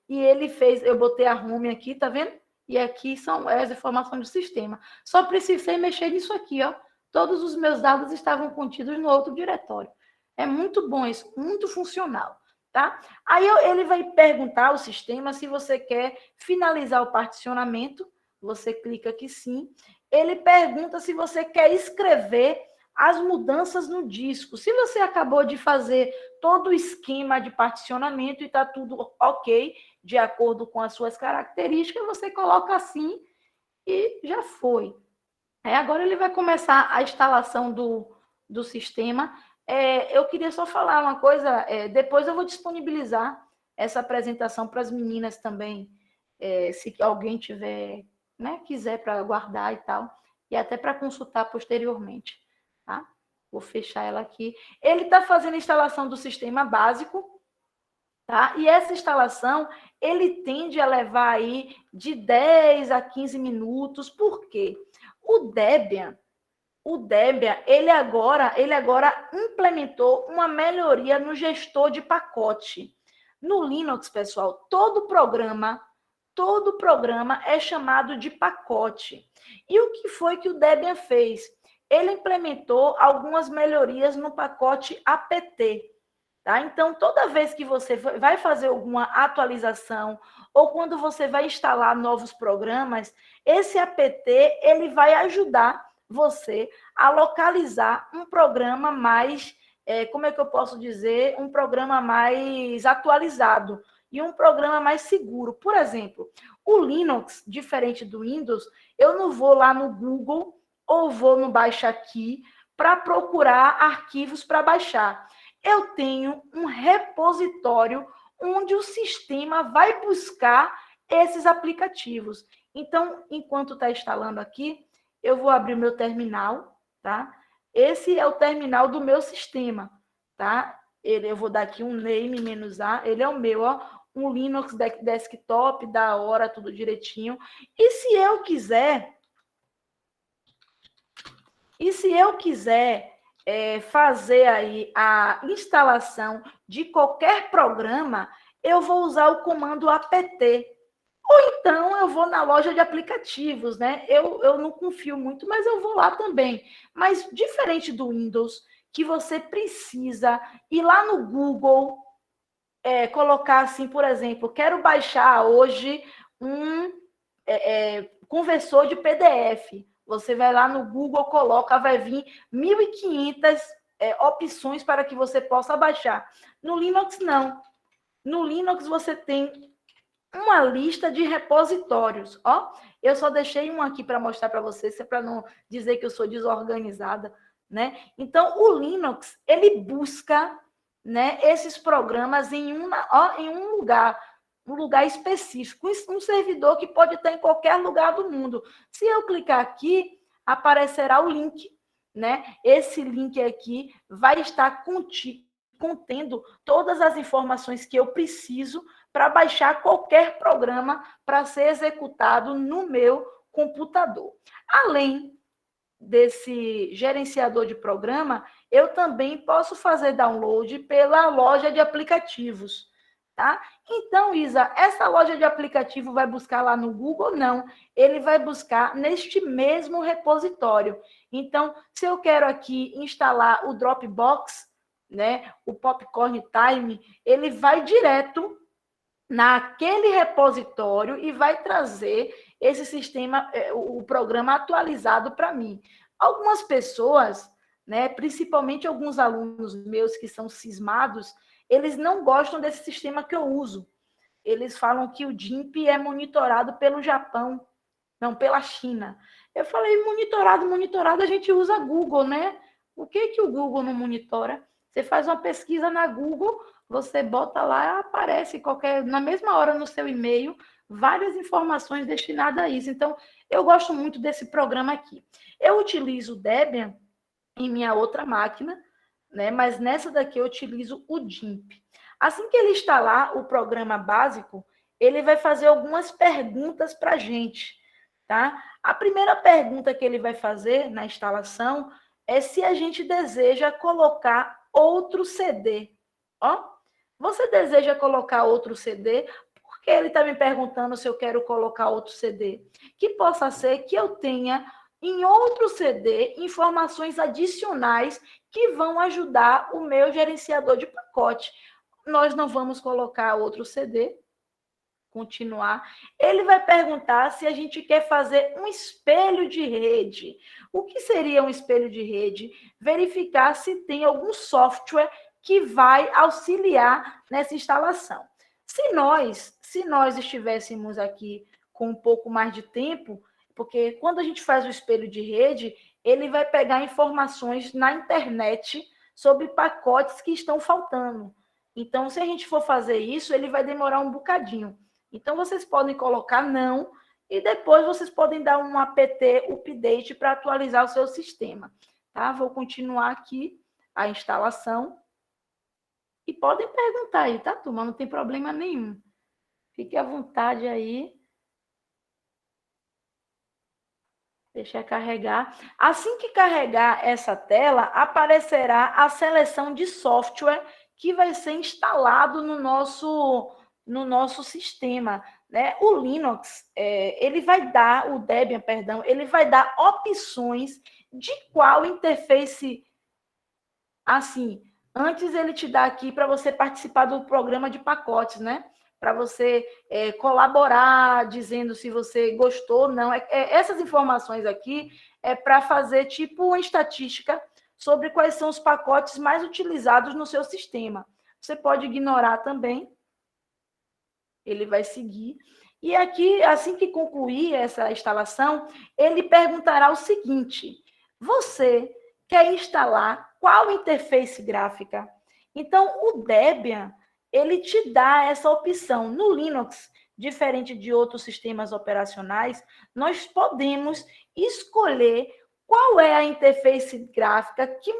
E ele fez, eu botei a ROM aqui, tá vendo? E aqui são as informações do sistema. Só precisei mexer nisso aqui, ó. Todos os meus dados estavam contidos no outro diretório. É muito bom isso, muito funcional. Tá? Aí ele vai perguntar ao sistema se você quer finalizar o particionamento, você clica aqui sim. Ele pergunta se você quer escrever as mudanças no disco. Se você acabou de fazer todo o esquema de particionamento e está tudo ok, de acordo com as suas características, você coloca assim e já foi. Agora ele vai começar a instalação do sistema. Eu queria só falar uma coisa, depois eu vou disponibilizar essa apresentação para as meninas também, se alguém tiver, né, quiser para guardar e tal, e até para consultar posteriormente, tá? Vou fechar ela aqui. Ele está fazendo a instalação do sistema básico, tá? E essa instalação, ele tende a levar aí de 10 a 15 minutos, por quê? O Debian, o Debian, ele agora implementou uma melhoria no gestor de pacote. No Linux, pessoal, todo programa é chamado de pacote. E o que foi que o Debian fez? Ele implementou algumas melhorias no pacote apt. Tá? Então, toda vez que você vai fazer alguma atualização ou quando você vai instalar novos programas, esse apt ele vai ajudar você a localizar um programa mais, como é que eu posso dizer, um programa mais atualizado e um programa mais seguro. Por exemplo, o Linux, diferente do Windows, eu não vou lá no Google ou vou no Baixa Aqui para procurar arquivos para baixar. Eu tenho um repositório onde o sistema vai buscar esses aplicativos. Então, enquanto está instalando aqui, eu vou abrir o meu terminal, tá? Esse é o terminal do meu sistema, tá? Eu vou dar aqui um name "-a", ele é o meu, ó, um Linux desktop, da hora, tudo direitinho. E se eu quiser fazer aí a instalação de qualquer programa, eu vou usar o comando apt. Ou então eu vou na loja de aplicativos, né? Eu não confio muito, mas eu vou lá também. Mas diferente do Windows, que você precisa ir lá no Google, colocar assim, por exemplo, quero baixar hoje um conversor de PDF. Você vai lá no Google, coloca, vai vir 1.500 opções para que você possa baixar. No Linux, não. No Linux, você tem uma lista de repositórios. Ó, eu só deixei um aqui para mostrar para vocês, para não dizer que eu sou desorganizada, né? Então, o Linux, ele busca, né, esses programas em um lugar específico, um servidor que pode estar em qualquer lugar do mundo. Se eu clicar aqui, aparecerá o link, né? Esse link aqui vai estar contendo todas as informações que eu preciso para baixar qualquer programa para ser executado no meu computador. Além desse gerenciador de programa, eu também posso fazer download pela loja de aplicativos, tá? Então, Isa, essa loja de aplicativo vai buscar lá no Google? Não, ele vai buscar neste mesmo repositório. Então, se eu quero aqui instalar o Dropbox, né, o Popcorn Time, ele vai direto naquele repositório e vai trazer esse sistema, o programa atualizado para mim. Algumas pessoas, né, principalmente alguns alunos meus que são cismados, eles não gostam desse sistema que eu uso. Eles falam que o GIMP é monitorado pelo Japão, não, pela China. Eu falei, monitorado, a gente usa Google, né? O que o Google não monitora? Você faz uma pesquisa na Google, você bota lá, aparece na mesma hora no seu e-mail, várias informações destinadas a isso. Então, eu gosto muito desse programa aqui. Eu utilizo o Debian em minha outra máquina, né? Mas nessa daqui eu utilizo o GIMP. Assim que ele instalar o programa básico, ele vai fazer algumas perguntas para a gente, tá? A primeira pergunta que ele vai fazer na instalação é se a gente deseja colocar outro CD. Ó, você deseja colocar outro CD? Por que ele está me perguntando se eu quero colocar outro CD? Que possa ser que eu tenha em outro CD informações adicionais que vão ajudar o meu gerenciador de pacote. Nós não vamos colocar outro CD, continuar. Ele vai perguntar se a gente quer fazer um espelho de rede. O que seria um espelho de rede? Verificar se tem algum software que vai auxiliar nessa instalação. Se nós estivéssemos aqui com um pouco mais de tempo, porque quando a gente faz o espelho de rede, ele vai pegar informações na internet sobre pacotes que estão faltando. Então, se a gente for fazer isso, ele vai demorar um bocadinho. Então, vocês podem colocar não, e depois vocês podem dar um apt update para atualizar o seu sistema. Tá? Vou continuar aqui a instalação. E podem perguntar aí, tá, turma? Não tem problema nenhum. Fique à vontade aí. Deixa carregar. Assim que carregar essa tela, aparecerá a seleção de software que vai ser instalado no nosso sistema, né? O Linux, ele vai dar, o Debian, perdão, ele vai dar opções de qual interface, assim, antes ele te dá aqui para você participar do programa de pacotes, né? Para você colaborar, dizendo se você gostou ou não. Essas informações aqui é para fazer tipo uma estatística sobre quais são os pacotes mais utilizados no seu sistema. Você pode ignorar também, ele vai seguir. E aqui, assim que concluir essa instalação, ele perguntará o seguinte: você quer instalar qual interface gráfica? Então, o Debian, ele te dá essa opção. No Linux, diferente de outros sistemas operacionais, nós podemos escolher qual é a interface gráfica que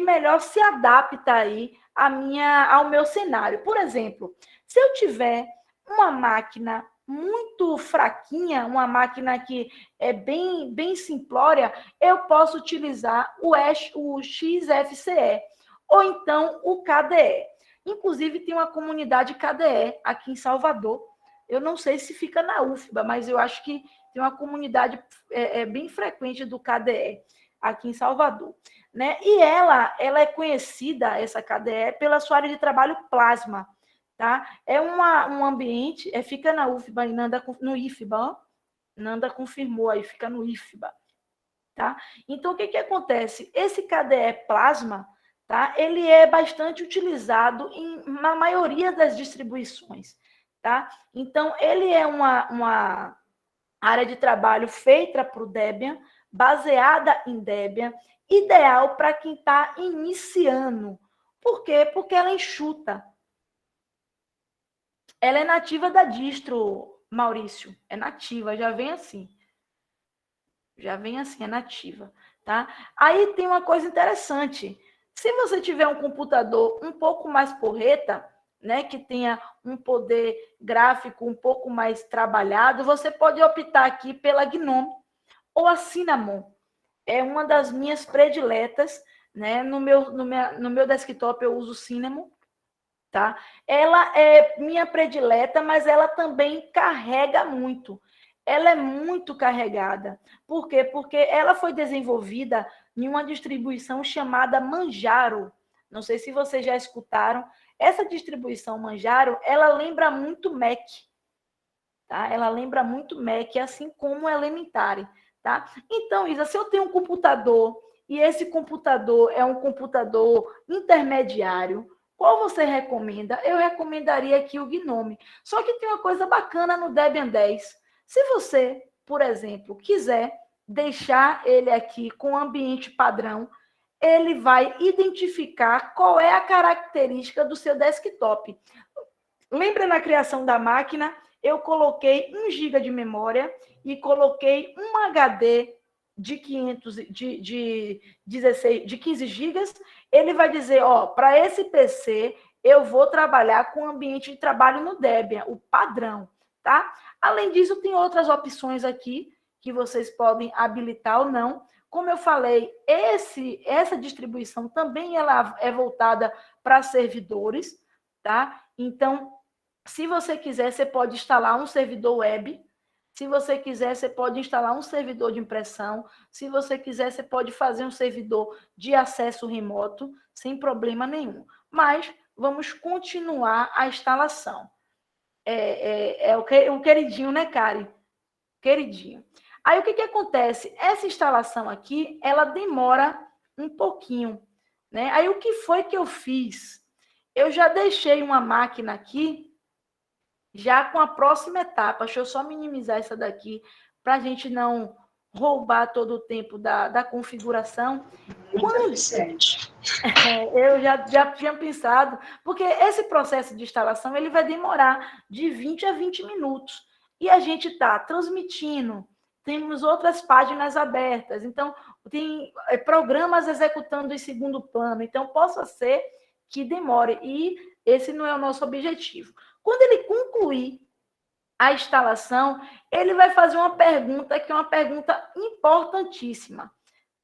melhor se adapta aí ao meu cenário. Por exemplo, se eu tiver uma máquina muito fraquinha, uma máquina que é bem simplória, eu posso utilizar o XFCE ou então o KDE. Inclusive, tem uma comunidade KDE aqui em Salvador. Eu não sei se fica na UFBA, mas eu acho que tem uma comunidade bem frequente do KDE aqui em Salvador. Né? E ela é conhecida, essa KDE, pela sua área de trabalho Plasma. Tá? É um ambiente, fica na UFBA e no IFBA, Nanda confirmou aí, fica no IFBA. Tá? Então, o que acontece? Esse KDE Plasma, tá? Ele é bastante utilizado na maioria das distribuições. Tá? Então, ele é uma área de trabalho feita para o Debian, baseada em Debian, ideal para quem está iniciando. Por quê? Porque ela é enxuta. Ela é nativa da distro, Maurício. É nativa, já vem assim. Já vem assim, é nativa. Tá? Aí tem uma coisa interessante. Se você tiver um computador um pouco mais porreta, né, que tenha um poder gráfico um pouco mais trabalhado, você pode optar aqui pela GNOME ou a Cinnamon. É uma das minhas prediletas. Né? No meu desktop eu uso Cinnamon. Tá? Ela é minha predileta, mas ela também carrega muito. Ela é muito carregada. Por quê? Porque ela foi desenvolvida em uma distribuição chamada Manjaro. Não sei se vocês já escutaram. Essa distribuição Manjaro, ela lembra muito Mac. Tá? Ela lembra muito Mac, assim como o Elementary. Tá? Então, Isa, se eu tenho um computador e esse computador é um computador intermediário, qual você recomenda? Eu recomendaria aqui o Gnome. Só que tem uma coisa bacana no Debian 10. Se você, por exemplo, quiser deixar ele aqui com ambiente padrão, ele vai identificar qual é a característica do seu desktop. Lembra na criação da máquina, eu coloquei 1 GB de memória e coloquei um HD de 15 gigas, ele vai dizer, para esse PC, eu vou trabalhar com ambiente de trabalho no Debian, o padrão, tá? Além disso, tem outras opções aqui que vocês podem habilitar ou não. Como eu falei, essa distribuição também ela é voltada para servidores, tá? Então, se você quiser, você pode instalar um servidor web. Se você quiser, você pode instalar um servidor de impressão. Se você quiser, você pode fazer um servidor de acesso remoto, sem problema nenhum. Mas vamos continuar a instalação. O queridinho, né, Kari? Queridinho. Aí, o que acontece? Essa instalação aqui, ela demora um pouquinho. Né? Aí, o que foi que eu fiz? Eu já deixei uma máquina aqui já com a próxima etapa. Deixa eu só minimizar essa daqui, para a gente não roubar todo o tempo da configuração. Muito eficiente. Eu já tinha pensado, porque esse processo de instalação ele vai demorar de 20 a 20 minutos. E a gente está transmitindo, temos outras páginas abertas, então tem programas executando em segundo plano, então possa ser que demore, e esse não é o nosso objetivo. Quando ele concluir a instalação, ele vai fazer uma pergunta que é uma pergunta importantíssima,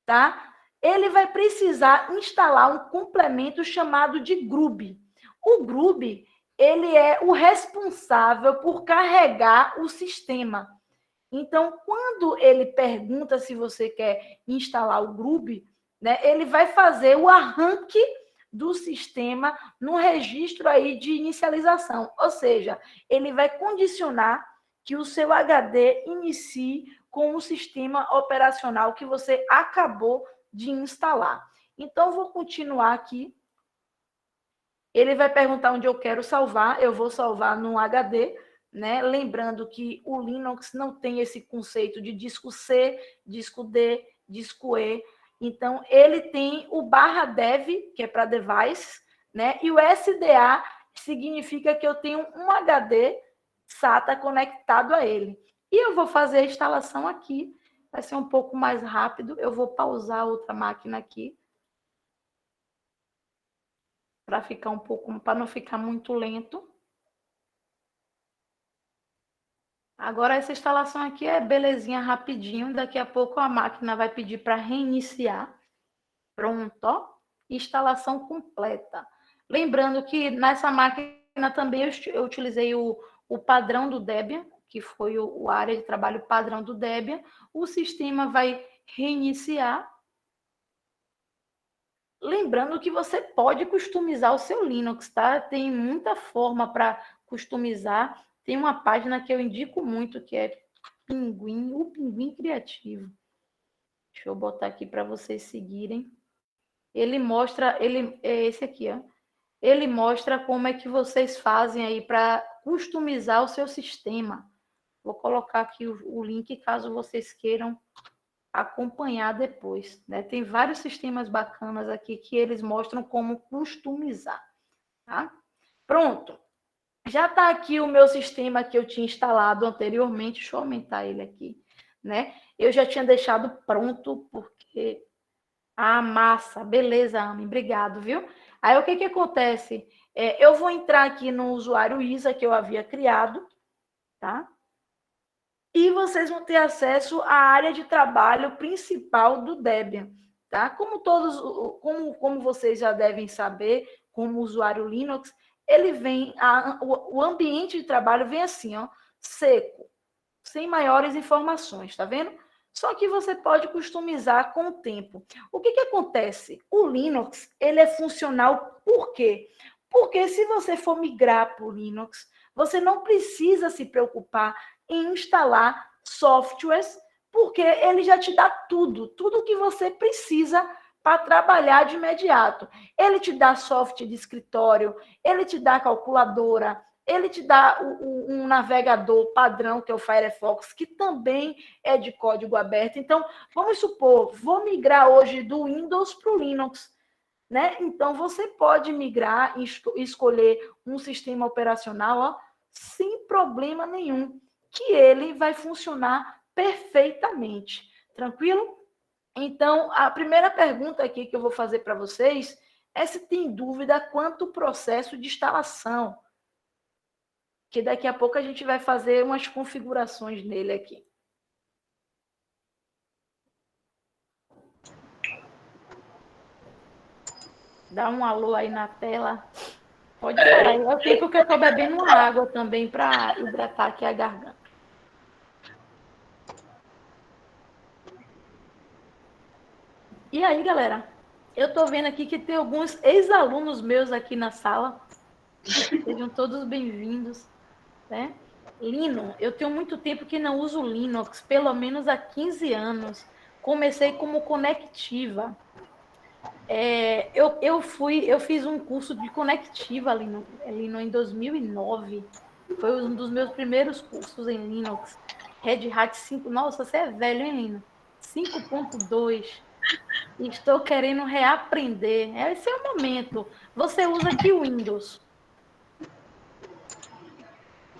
tá? Ele vai precisar instalar um complemento chamado de GRUB. O GRUB, ele é o responsável por carregar o sistema. Então, quando ele pergunta se você quer instalar o GRUB, né, ele vai fazer o arranque do sistema no registro aí de inicialização. Ou seja, ele vai condicionar que o seu HD inicie com o sistema operacional que você acabou de instalar. Então, vou continuar aqui. Ele vai perguntar onde eu quero salvar. Eu vou salvar no HD, né? Lembrando que o Linux não tem esse conceito de disco C, disco D, disco E. Então, ele tem o /dev, que é para device, né? E o SDA significa que eu tenho um HD SATA conectado a ele. E eu vou fazer a instalação aqui. Vai ser um pouco mais rápido. Eu vou pausar a outra máquina aqui. Para ficar um pouco, para não ficar muito lento. Agora, essa instalação aqui é belezinha, rapidinho. Daqui a pouco a máquina vai pedir para reiniciar. Pronto, ó. Instalação completa. Lembrando que nessa máquina também eu utilizei o padrão do Debian, que foi a área de trabalho padrão do Debian. O sistema vai reiniciar. Lembrando que você pode customizar o seu Linux, tá? Tem muita forma para customizar. Tem uma página que eu indico muito, que é o Pinguim Criativo. Deixa eu botar aqui para vocês seguirem. Ele mostra, é esse aqui, ó. Ele mostra como é que vocês fazem aí para customizar o seu sistema. Vou colocar aqui o link caso vocês queiram acompanhar depois, né? Tem vários sistemas bacanas aqui que eles mostram como customizar, tá? Pronto. Já está aqui o meu sistema que eu tinha instalado anteriormente. Deixa eu aumentar ele aqui, né? Eu já tinha deixado pronto porque massa, beleza, Ami, obrigado, viu? Aí o que acontece? Eu vou entrar aqui no usuário ISA que eu havia criado, tá? E vocês vão ter acesso à área de trabalho principal do Debian, tá? Como vocês já devem saber, como usuário Linux, ele vem, o ambiente de trabalho vem assim, ó, seco, sem maiores informações, tá vendo? Só que você pode customizar com o tempo. O que acontece? O Linux, ele é funcional por quê? Porque se você for migrar para o Linux, você não precisa se preocupar em instalar softwares, porque ele já te dá tudo que você precisa para trabalhar de imediato. Ele te dá software de escritório, ele te dá calculadora, ele te dá um navegador padrão, que é o Firefox, que também é de código aberto. Então, vamos supor, vou migrar hoje do Windows para o Linux, né? Então, você pode migrar e escolher um sistema operacional, ó, sem problema nenhum, que ele vai funcionar perfeitamente. Tranquilo? Então, a primeira pergunta aqui que eu vou fazer para vocês é se tem dúvida quanto ao processo de instalação, que daqui a pouco a gente vai fazer umas configurações nele aqui. Dá um alô aí na tela. Pode falar. Eu fico que eu estou bebendo uma água também para hidratar aqui a garganta. E aí, galera? Eu estou vendo aqui que tem alguns ex-alunos meus aqui na sala. Sejam todos bem-vindos, né? Linux, eu tenho muito tempo que não uso Linux, pelo menos há 15 anos. Comecei como conectiva. Eu fiz um curso de conectiva Linux em 2009. Foi um dos meus primeiros cursos em Linux. Red Hat 5. Nossa, você é velho, hein, Linux? 5.2. Estou querendo reaprender. Esse é o momento. Você usa que Windows?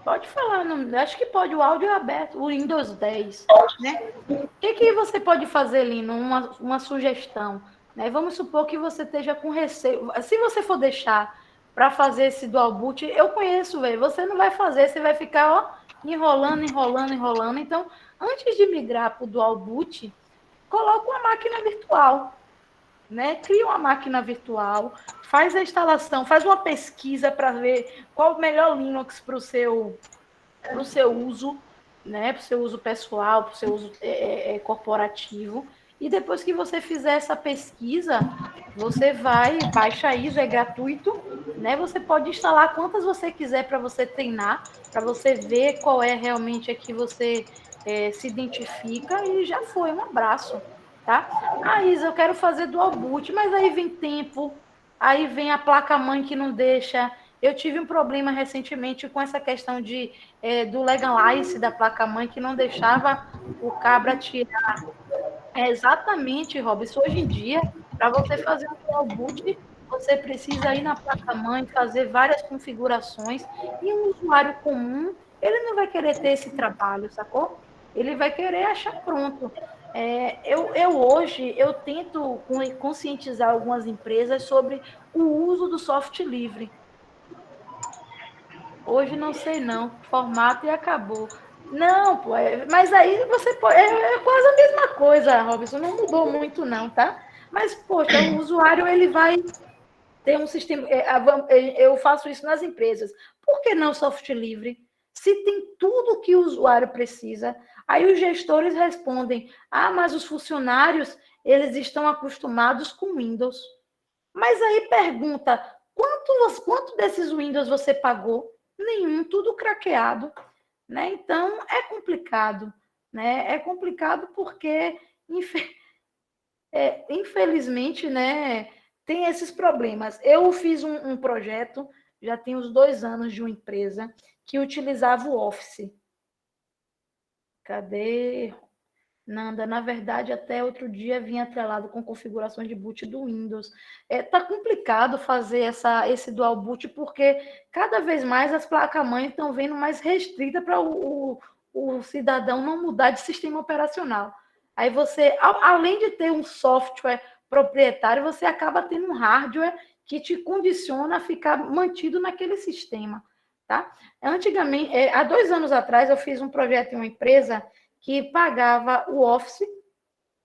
Pode falar, não, acho que pode, o áudio é aberto, o Windows 10, né? O que você pode fazer, Lino? Uma sugestão, né? Vamos supor que você esteja com receio. Se você for deixar para fazer esse dual boot, eu conheço, velho, você não vai fazer, você vai ficar, ó, enrolando. Então, antes de migrar para o Dual Boot, coloca uma máquina virtual, né? Cria uma máquina virtual, faz a instalação, faz uma pesquisa para ver qual o melhor Linux para o seu uso, né? Para o seu uso pessoal, para o seu uso corporativo. E depois que você fizer essa pesquisa, você vai, baixa ISO, é gratuito, né? Você pode instalar quantas você quiser para você treinar, para você ver qual é realmente a que você se identifica e já foi, um abraço, tá? Ah, Isa, eu quero fazer dual boot, mas aí vem tempo, aí vem a placa-mãe que não deixa. Eu tive um problema recentemente com essa questão do legalize da placa-mãe que não deixava o cabra tirar. Exatamente, Robson. Hoje em dia, para você fazer um dual boot, você precisa ir na placa-mãe, fazer várias configurações, e um usuário comum, ele não vai querer ter esse trabalho, sacou? Ele vai querer achar pronto. Eu hoje, eu tento conscientizar algumas empresas sobre o uso do software livre. Hoje não sei não, formato e acabou. Não, pô, mas aí você pode. É quase a mesma coisa, Robson, não mudou muito, não, tá? Mas, poxa, o usuário ele vai ter um sistema. Eu faço isso nas empresas. Por que não software livre? Se tem tudo que o usuário precisa, aí os gestores respondem: ah, mas os funcionários eles estão acostumados com Windows. Mas aí pergunta: quanto desses Windows você pagou? Nenhum, tudo craqueado, né? Então é complicado, né? É complicado porque infelizmente, né, tem esses problemas. Eu fiz um projeto, já tem uns 2 anos, de uma empresa que utilizava o Office. Cadê? Nada, na verdade, até outro dia vinha atrelado com configuração de boot do Windows. Tá complicado fazer esse dual boot, porque cada vez mais as placas-mães estão vendo mais restrita para o cidadão não mudar de sistema operacional. Aí você, além de ter um software proprietário, você acaba tendo um hardware que te condiciona a ficar mantido naquele sistema, tá? Antigamente, há 2 anos atrás, eu fiz um projeto em uma empresa que pagava o Office,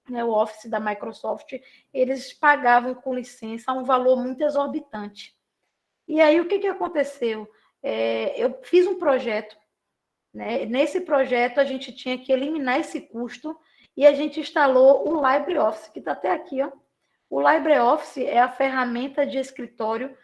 né, o Office da Microsoft, eles pagavam com licença um valor muito exorbitante. E aí, o que aconteceu? Eu fiz um projeto, né? Nesse projeto, a gente tinha que eliminar esse custo e a gente instalou o LibreOffice, que está até aqui, ó. O LibreOffice é a ferramenta de escritório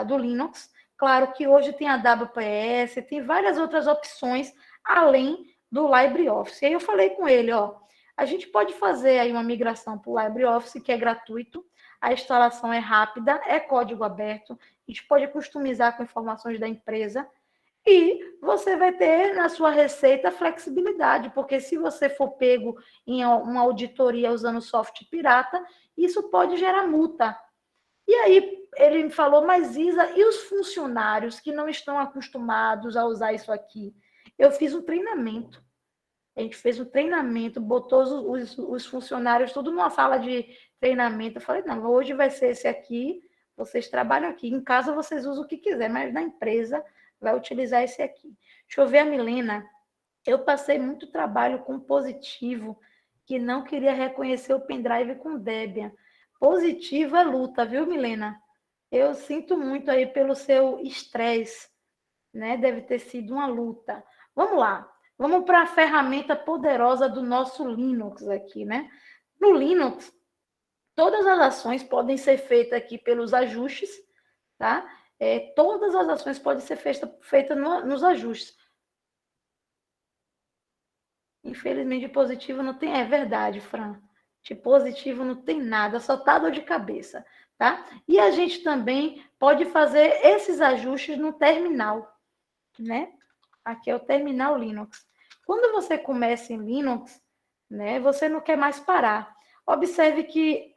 do Linux. Claro que hoje tem a WPS, tem várias outras opções, além do LibreOffice. E aí eu falei com ele, ó, a gente pode fazer aí uma migração para o LibreOffice, que é gratuito, a instalação é rápida, é código aberto, a gente pode customizar com informações da empresa, e você vai ter na sua receita flexibilidade, porque se você for pego em uma auditoria usando software pirata, isso pode gerar multa. E aí ele me falou: mas Isa, e os funcionários que não estão acostumados a usar isso aqui? Eu fiz um treinamento. A gente fez um treinamento, botou os funcionários tudo numa sala de treinamento. Eu falei: não, hoje vai ser esse aqui, vocês trabalham aqui. Em casa vocês usam o que quiser, mas na empresa vai utilizar esse aqui. Deixa eu ver a Milena. Eu passei muito trabalho com Positivo, que não queria reconhecer o pendrive com Debian. Positivo é luta, viu, Milena? Eu sinto muito aí pelo seu estresse, né? Deve ter sido uma luta. Vamos lá. Vamos para a ferramenta poderosa do nosso Linux aqui, né? No Linux, todas as ações podem ser feitas aqui pelos ajustes, tá? Todas as ações podem ser feitas nos ajustes. Infelizmente, de positivo não tem. É verdade, Fran. De positivo não tem nada, só tá dor de cabeça, tá? E a gente também pode fazer esses ajustes no terminal, né? Aqui é o terminal Linux. Quando você começa em Linux, né, você não quer mais parar. Observe que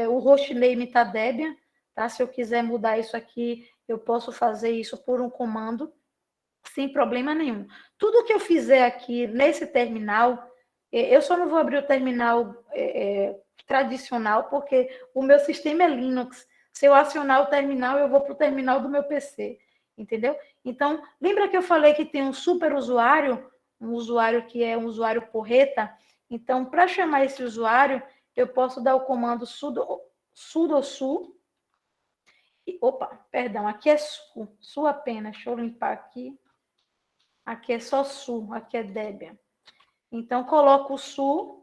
o hostname está Debian, tá? Se eu quiser mudar isso aqui, eu posso fazer isso por um comando, sem problema nenhum. Tudo que eu fizer aqui nesse terminal, eu só não vou abrir o terminal tradicional, porque o meu sistema é Linux. Se eu acionar o terminal, eu vou para o terminal do meu PC, entendeu? Então, lembra que eu falei que tem um super usuário, um usuário que é um usuário porreta? Então, para chamar esse usuário, eu posso dar o comando sudo. Opa, perdão, aqui é su apenas. Deixa eu limpar aqui. Aqui é só su, aqui é Debian. Então, coloco o su,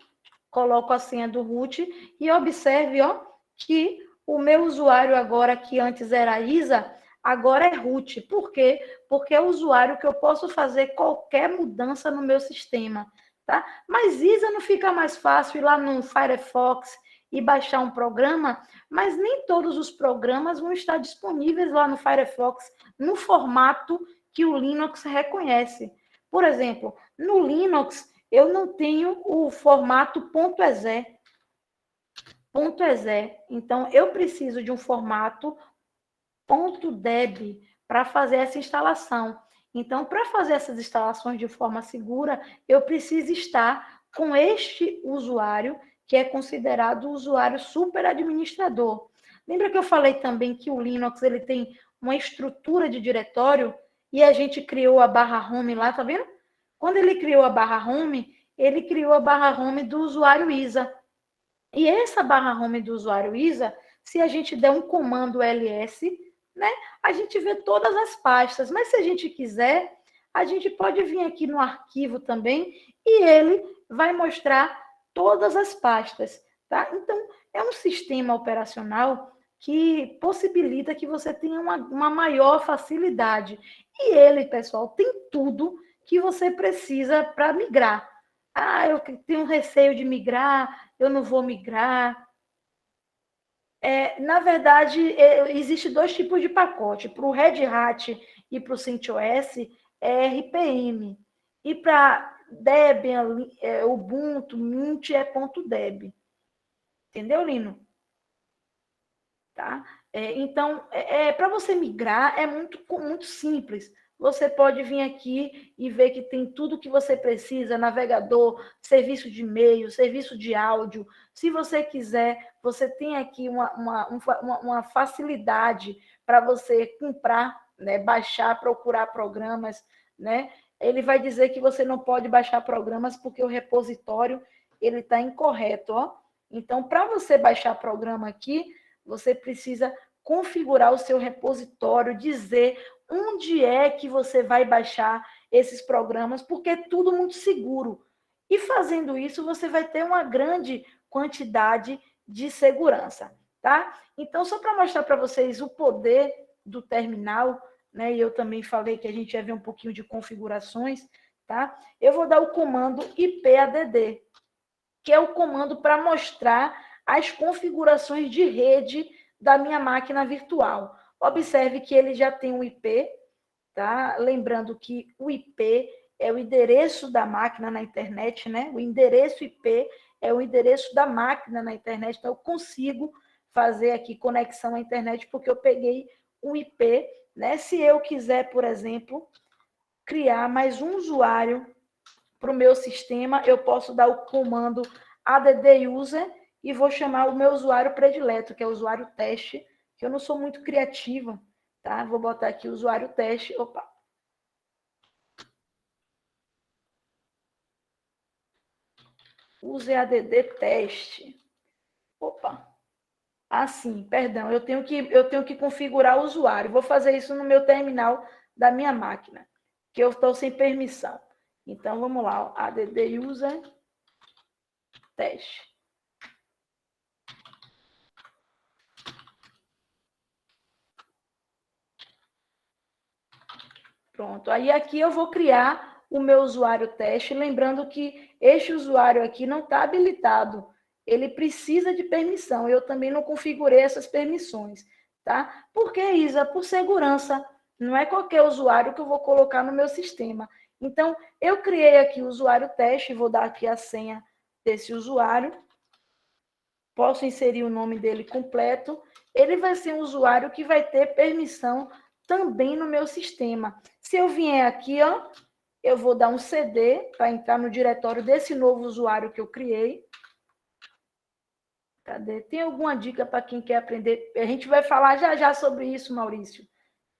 coloco a senha do root e observe, ó, que o meu usuário agora, que antes era Isa, agora é root. Por quê? Porque é o usuário que eu posso fazer qualquer mudança no meu sistema, tá? Mas Isa não fica mais fácil ir lá no Firefox e baixar um programa, mas nem todos os programas vão estar disponíveis lá no Firefox no formato que o Linux reconhece. Por exemplo, no Linux, eu não tenho o formato .exe. Então, eu preciso de um formato .deb para fazer essa instalação. Então, para fazer essas instalações de forma segura, eu preciso estar com este usuário, que é considerado o usuário super administrador. Lembra que eu falei também que o Linux ele tem uma estrutura de diretório e a gente criou a barra home lá, tá vendo? Quando ele criou a barra home, ele criou a barra home do usuário Isa. E essa barra home do usuário Isa, se a gente der um comando ls, né, a gente vê todas as pastas. Mas se a gente quiser, a gente pode vir aqui no arquivo também e ele vai mostrar todas as pastas, tá? Então, é um sistema operacional que possibilita que você tenha uma maior facilidade. E ele, pessoal, tem tudo que você precisa para migrar. Ah, eu tenho receio de migrar, eu não vou migrar. Na verdade, existe dois tipos de pacote. Para o Red Hat e para o CentOS, é RPM. E para Debian, Ubuntu, Mint é .deb. Entendeu, Lino? Tá? Então, para você migrar, é muito simples. Você pode vir aqui e ver que tem tudo que você precisa, navegador, serviço de e-mail, serviço de áudio. Se você quiser, você tem aqui uma facilidade para você comprar, né, baixar, procurar programas, né? Ele vai dizer que você não pode baixar programas porque o repositório ele está incorreto, ó. Então, para você baixar programa aqui, você precisa configurar o seu repositório, dizer onde é que você vai baixar esses programas, porque é tudo muito seguro. E fazendo isso, você vai ter uma grande quantidade de segurança, tá? Então, só para mostrar para vocês o poder do terminal, né? E eu também falei que a gente ia ver um pouquinho de configurações, tá? Eu vou dar o comando ipadd, que é o comando para mostrar as configurações de rede da minha máquina virtual. Observe que ele já tem um IP, tá? Lembrando que o IP é o endereço da máquina na internet, né? O endereço IP é o endereço da máquina na internet, então eu consigo fazer aqui conexão à internet porque eu peguei um IP, né? Se eu quiser, por exemplo, criar mais um usuário para o meu sistema, eu posso dar o comando add user e vou chamar o meu usuário predileto, que é o usuário teste, que eu não sou muito criativa, tá? Vou botar aqui o usuário teste. Opa. Use add teste. Opa. Assim, perdão, eu tenho que configurar o usuário. Vou fazer isso no meu terminal da minha máquina, que eu estou sem permissão. Então, vamos lá, add user teste. Pronto, aí aqui eu vou criar o meu usuário teste, lembrando que este usuário aqui não está habilitado, ele precisa de permissão, eu também não configurei essas permissões, tá? Por que, Isa? Por segurança, não é qualquer usuário que eu vou colocar no meu sistema. Então, eu criei aqui o usuário teste, vou dar aqui a senha desse usuário, posso inserir o nome dele completo, ele vai ser um usuário que vai ter permissão também no meu sistema. Se eu vier aqui, ó, eu vou dar um CD para entrar no diretório desse novo usuário que eu criei. Cadê? Tem alguma dica para quem quer aprender? A gente vai falar já já sobre isso, Maurício.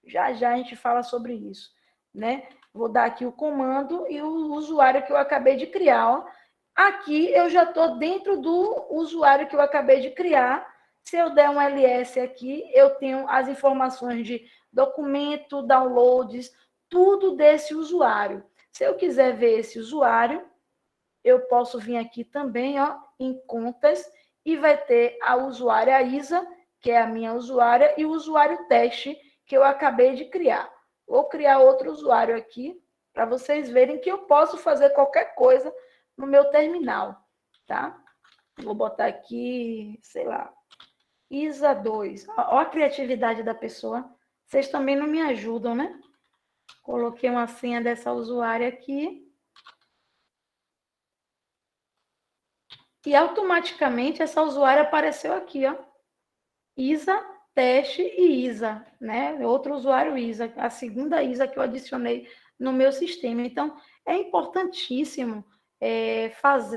Já já a gente fala sobre isso. né? Vou dar aqui o comando e o usuário que eu acabei de criar, ó. Aqui eu já estou dentro do usuário que eu acabei de criar. Se eu der um ls aqui, eu tenho as informações de documento, downloads, tudo desse usuário. Se eu quiser ver esse usuário, eu posso vir aqui também, ó, em contas, e vai ter a usuária Isa, que é a minha usuária, e o usuário teste, que eu acabei de criar. Vou criar outro usuário aqui, para vocês verem que eu posso fazer qualquer coisa no meu terminal, tá? Vou botar aqui, sei lá, Isa 2. Olha a criatividade da pessoa. Vocês também não me ajudam, né? Coloquei uma senha dessa usuária aqui. E automaticamente essa usuária apareceu aqui, ó. Isa, teste e Isa, né? Outro usuário Isa, a segunda Isa que eu adicionei no meu sistema. Então, é importantíssimo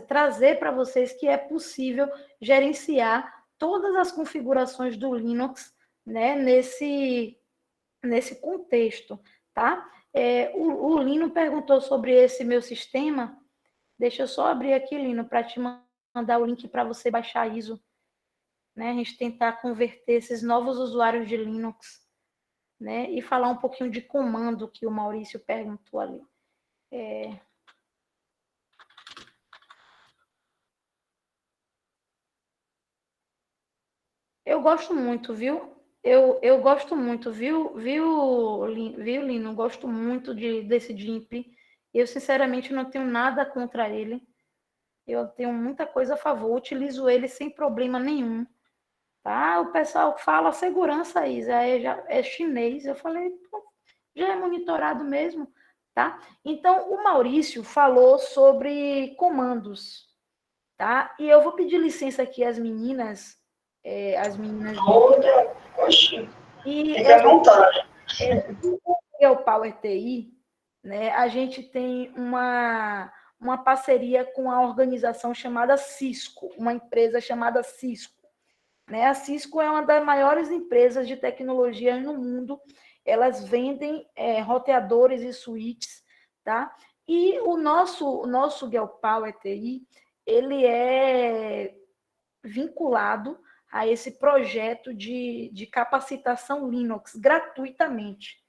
trazer para vocês que é possível gerenciar todas as configurações do Linux, né? Nesse contexto, tá? O Lino perguntou sobre esse meu sistema. Deixa eu só abrir aqui, Lino, para te mandar o link para você baixar a ISO, né? A gente tentar converter esses novos usuários de Linux, né? E falar um pouquinho de comando que o Maurício perguntou ali. Eu gosto muito, viu? Eu gosto muito, viu, Lino? Gosto muito desse GIMP. Eu, sinceramente, não tenho nada contra ele. Eu tenho muita coisa a favor, utilizo ele sem problema nenhum. Tá? O pessoal fala segurança, Isa, é chinês. Eu falei, pô, já é monitorado mesmo, tá? Então, o Maurício falou sobre comandos, tá? E eu vou pedir licença aqui às meninas. Outra, oxe, E fica à vontade. o Power TI, né? A gente tem uma parceria com a organização chamada Cisco, uma empresa chamada Cisco. Né? A Cisco é uma das maiores empresas de tecnologia no mundo. Elas vendem roteadores e switches, tá? E o nosso GeoPower TI, ele é vinculado a esse projeto de capacitação Linux gratuitamente.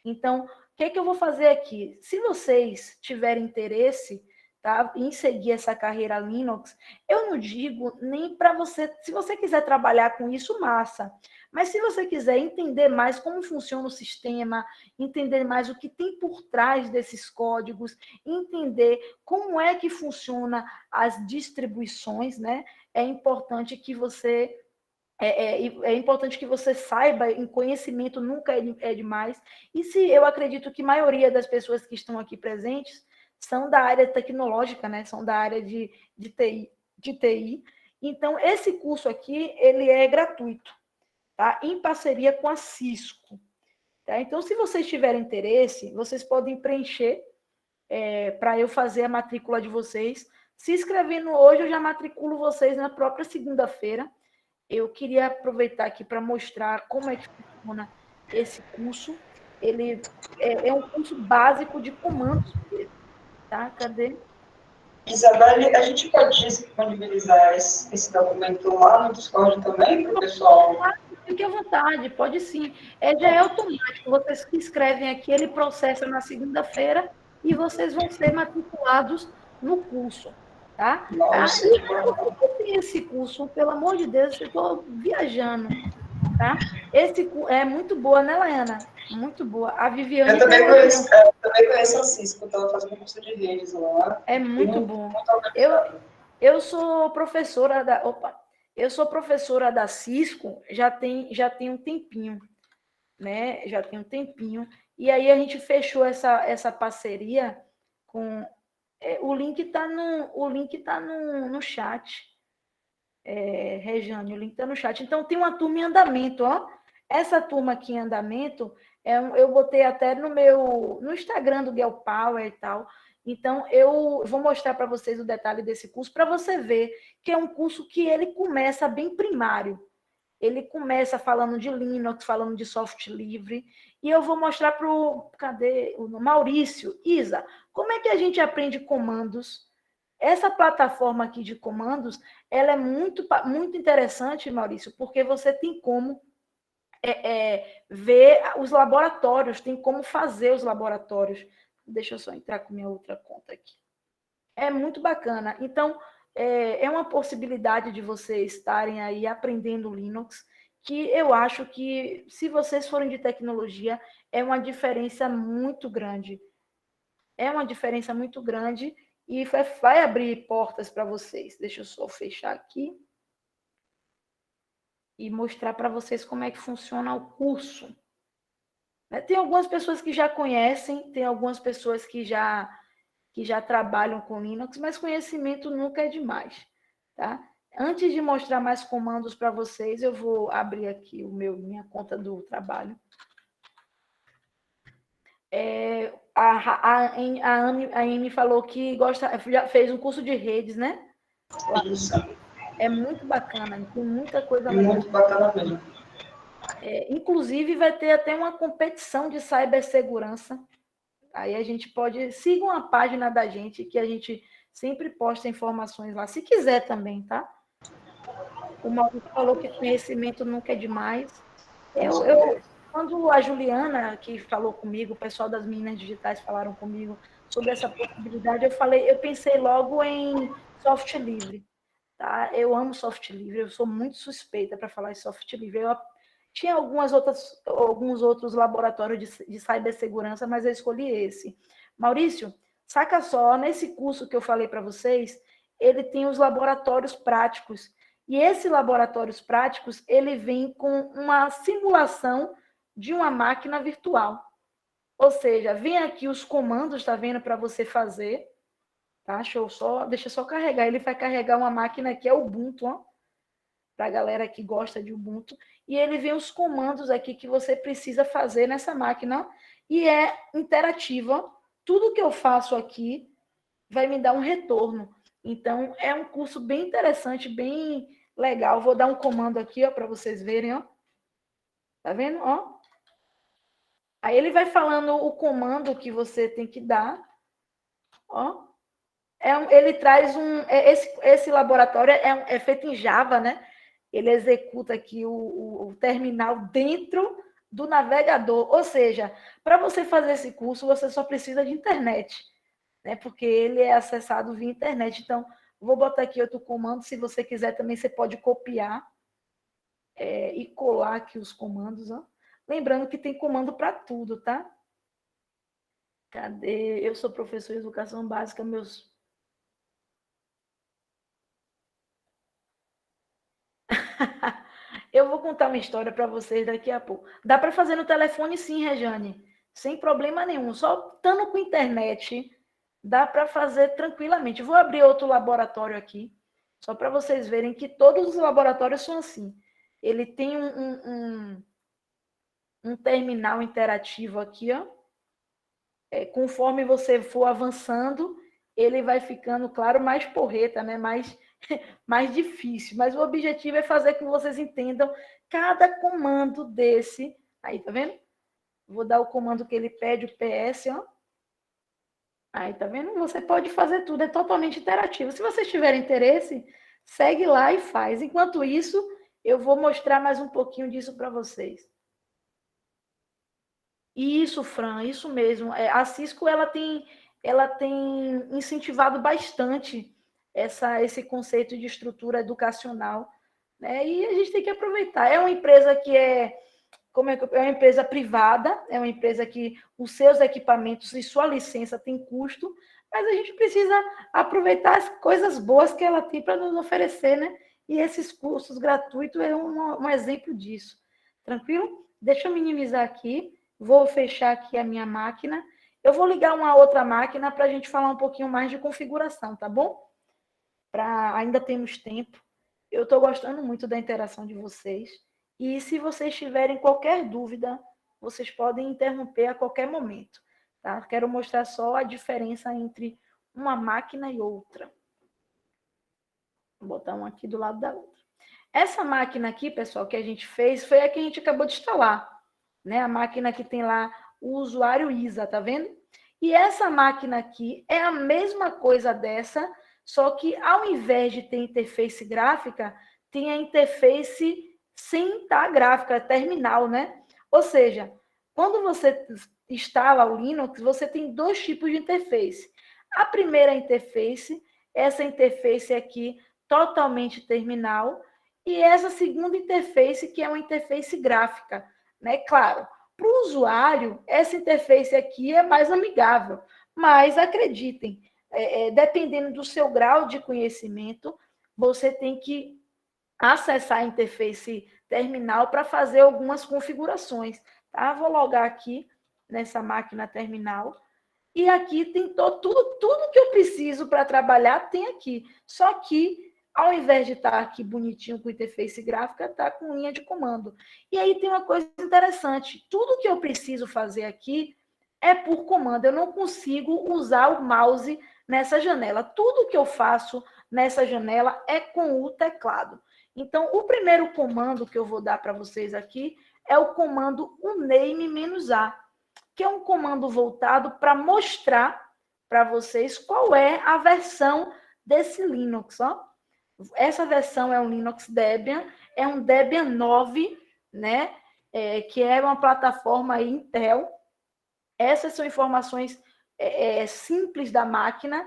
Então, o que eu vou fazer aqui? Se vocês tiverem interesse, tá, em seguir essa carreira Linux, eu não digo nem para você, se você quiser trabalhar com isso, massa. Mas se você quiser entender mais como funciona o sistema, entender mais o que tem por trás desses códigos, entender como é que funciona as distribuições, né? É importante que você importante que você saiba, em conhecimento nunca é demais. E se eu acredito que a maioria das pessoas que estão aqui presentes são da área tecnológica, né? São da área de TI. Então, esse curso aqui, ele é gratuito, tá? Em parceria com a Cisco. Tá? Então, se vocês tiverem interesse, vocês podem preencher para eu fazer a matrícula de vocês. Se inscrevendo hoje, eu já matriculo vocês na própria segunda-feira. Eu queria aproveitar aqui para mostrar como é que funciona esse curso. Ele é um curso básico de comandos, tá? Cadê? Isabelle, a gente pode disponibilizar esse documento lá no Discord também para o pessoal? Fique à vontade, pode sim. Já é automático. Vocês se inscrevem aqui, ele processa na segunda-feira e vocês vão ser matriculados no curso, tá? Nossa, Eu tenho esse curso, pelo amor de Deus, eu estou viajando, tá? Esse é muito boa, né, Laiana? Muito boa. A Viviane... Eu também conheço a Cisco, eu estava fazendo curso de redes lá. É muito bom. Eu sou professora da... Opa! Eu sou professora da Cisco já tem um tempinho, né? Já tem um tempinho. E aí a gente fechou essa parceria com... o link está no chat. Rejane, o link está no chat. Então, tem uma turma em andamento, ó. Essa turma aqui em andamento, eu botei até no Instagram do Girl Power e tal. Então, eu vou mostrar para vocês o detalhe desse curso, para você ver que é um curso que ele começa bem primário. Ele começa falando de Linux, falando de software livre, e eu vou mostrar para o... Cadê? O Maurício. Isa, como é que a gente aprende comandos? Essa plataforma aqui de comandos, ela é muito interessante, Maurício, porque você tem como ver os laboratórios, tem como fazer os laboratórios. Deixa eu só entrar com minha outra conta aqui. É muito bacana. Então, é uma possibilidade de vocês estarem aí aprendendo Linux, que eu acho que, se vocês forem de tecnologia, é uma diferença muito grande. É uma diferença muito grande e vai abrir portas para vocês. Deixa eu só fechar aqui e mostrar para vocês como é que funciona o curso. Tem algumas pessoas que já conhecem, tem algumas pessoas que já trabalham com Linux, mas conhecimento nunca é demais, tá? Antes de mostrar mais comandos para vocês, eu vou abrir aqui minha conta do trabalho. A Amy falou que já fez um curso de redes, né? Isso. É muito bacana, tem muita coisa legal. Muito bacana mesmo. Inclusive, vai ter até uma competição de cibersegurança. Aí a gente pode... Sigam a página da gente, que a gente sempre posta informações lá, se quiser também, tá? O Maurício falou que conhecimento nunca é demais. Quando a Juliana, que falou comigo, o pessoal das Meninas Digitais falaram comigo sobre essa possibilidade, eu pensei logo em software livre. Tá? Eu amo software livre, eu sou muito suspeita para falar em software livre. Eu tinha alguns outros laboratórios de cibersegurança, mas eu escolhi esse. Maurício, saca só, nesse curso que eu falei para vocês, ele tem os laboratórios práticos. E esses laboratórios práticos, ele vem com uma simulação de uma máquina virtual. Ou seja, vem aqui os comandos, tá vendo, para você fazer. Tá? Deixa eu só carregar. Ele vai carregar uma máquina que é Ubuntu, ó, para a galera que gosta de Ubuntu. E ele vem os comandos aqui que você precisa fazer nessa máquina. E é interativa. Tudo que eu faço aqui vai me dar um retorno. Então, é um curso bem interessante, bem legal. Vou dar um comando aqui, ó, para vocês verem, ó. Tá vendo? Ó. Aí ele vai falando o comando que você tem que dar. Ó. Ele traz esse laboratório é feito em Java, né? Ele executa aqui o terminal dentro do navegador. Ou seja, para você fazer esse curso, você só precisa de internet, né? Porque ele é acessado via internet. Então, vou botar aqui outro comando. Se você quiser também, você pode copiar e colar aqui os comandos. Ó. Lembrando que tem comando para tudo, tá? Cadê? Eu sou professor de educação básica, meus... Eu vou contar uma história para vocês daqui a pouco. Dá para fazer no telefone sim, Rejane, sem problema nenhum. Só estando com internet, dá para fazer tranquilamente. Vou abrir outro laboratório aqui, só para vocês verem que todos os laboratórios são assim. Ele tem um terminal interativo aqui, ó. Conforme você for avançando, ele vai ficando, claro, mais porreta, né? mais difícil. Mas o objetivo é fazer com que vocês entendam cada comando desse. Aí, tá vendo? Vou dar o comando que ele pede, o PS, ó. Aí, tá vendo? Você pode fazer tudo, é totalmente interativo. Se vocês tiverem interesse, segue lá e faz. Enquanto isso, eu vou mostrar mais um pouquinho disso para vocês. Isso, Fran, isso mesmo. A Cisco ela tem incentivado bastante esse conceito de estrutura educacional, né? E a gente tem que aproveitar. É uma empresa que é uma empresa privada, é uma empresa que os seus equipamentos e sua licença tem custo, mas a gente precisa aproveitar as coisas boas que ela tem para nos oferecer, né? E esses cursos gratuitos é um exemplo disso. Tranquilo? Deixa eu minimizar aqui. Vou fechar aqui a minha máquina. Eu vou ligar uma outra máquina para a gente falar um pouquinho mais de configuração, tá bom? Ainda temos tempo. Eu estou gostando muito da interação de vocês. E se vocês tiverem qualquer dúvida, vocês podem interromper a qualquer momento. Tá? Quero mostrar só a diferença entre uma máquina e outra. Vou botar uma aqui do lado da outra. Essa máquina aqui, pessoal, que a gente fez, foi a que a gente acabou de instalar, né? A máquina que tem lá o usuário ISA, tá vendo? E essa máquina aqui é a mesma coisa dessa, só que ao invés de ter interface gráfica, tem a interface sem estar gráfica, terminal, né? Ou seja, quando você instala o Linux, você tem dois tipos de interface. A primeira interface, essa interface aqui, totalmente terminal, e essa segunda interface, que é uma interface gráfica, né? Claro, para o usuário, essa interface aqui é mais amigável, mas acreditem, dependendo do seu grau de conhecimento, você tem que acessar a interface terminal para fazer algumas configurações. Tá? Vou logar aqui nessa máquina terminal. E aqui tem tudo que eu preciso para trabalhar, tem aqui. Só que, ao invés de estar aqui bonitinho com interface gráfica, está com linha de comando. E aí tem uma coisa interessante. Tudo que eu preciso fazer aqui é por comando. Eu não consigo usar o mouse nessa janela. Tudo que eu faço nessa janela é com o teclado. Então, o primeiro comando que eu vou dar para vocês aqui é o comando uname-a, que é um comando voltado para mostrar para vocês qual é a versão desse Linux. Ó. Essa versão é um Linux Debian, é um Debian 9, né? Que é uma plataforma Intel. Essas são informações simples da máquina.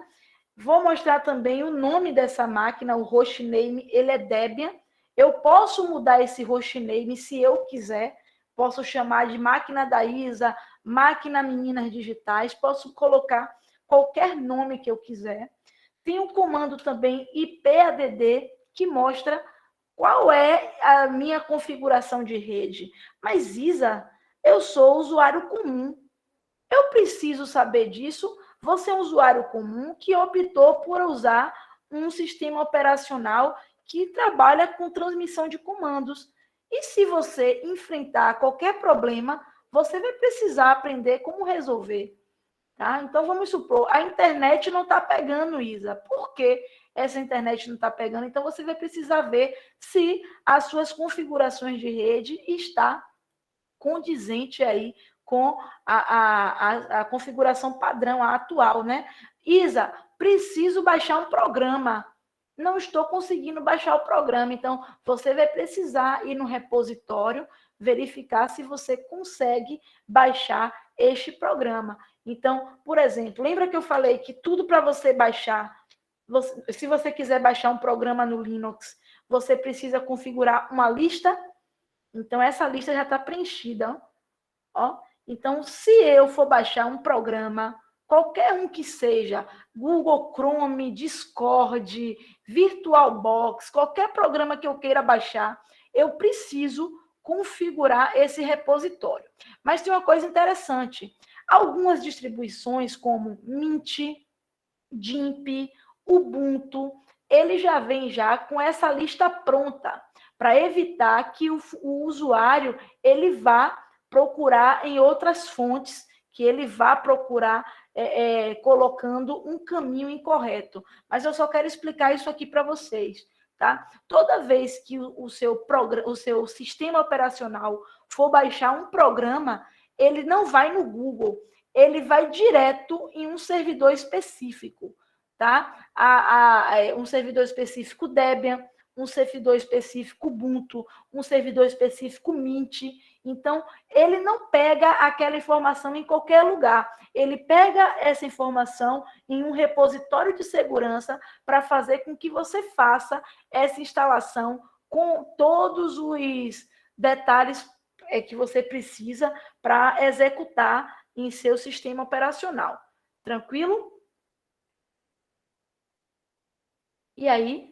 Vou mostrar também o nome dessa máquina, o hostname, ele é Debian. Eu posso mudar esse hostname se eu quiser. Posso chamar de máquina da ISA, máquina Meninas Digitais, posso colocar qualquer nome que eu quiser. Tem um comando também IPADD, que mostra qual é a minha configuração de rede. Mas, Isa, eu sou usuário comum. Eu preciso saber disso. Você é um usuário comum que optou por usar um sistema operacional que trabalha com transmissão de comandos. E se você enfrentar qualquer problema, você vai precisar aprender como resolver. Tá? Então, vamos supor, a internet não está pegando, Isa. Por que essa internet não está pegando? Então, você vai precisar ver se as suas configurações de rede está condizente aí com a configuração padrão, a atual, né? Isa, preciso baixar um programa. Não estou conseguindo baixar o programa. Então, você vai precisar ir no repositório, verificar se você consegue baixar este programa. Então, por exemplo, lembra que eu falei que tudo para você baixar, se você quiser baixar um programa no Linux, você precisa configurar uma lista. Então, essa lista já está preenchida. Ó. Então, se eu for baixar um programa, qualquer um que seja, Google Chrome, Discord, VirtualBox, qualquer programa que eu queira baixar, eu preciso configurar esse repositório. Mas tem uma coisa interessante. Algumas distribuições, como Mint, GIMP, Ubuntu, ele já vem já com essa lista pronta, para evitar que o usuário ele vá procurar em outras fontes, que ele vá procurar colocando um caminho incorreto. Mas eu só quero explicar isso aqui para vocês. Tá? Toda vez que o seu sistema operacional for baixar um programa, ele não vai no Google, ele vai direto em um servidor específico. Tá? Um servidor específico Debian, um servidor específico Ubuntu, um servidor específico Mint. Então, ele não pega aquela informação em qualquer lugar. Ele pega essa informação em um repositório de segurança para fazer com que você faça essa instalação com todos os detalhes que você precisa para executar em seu sistema operacional. Tranquilo? E aí?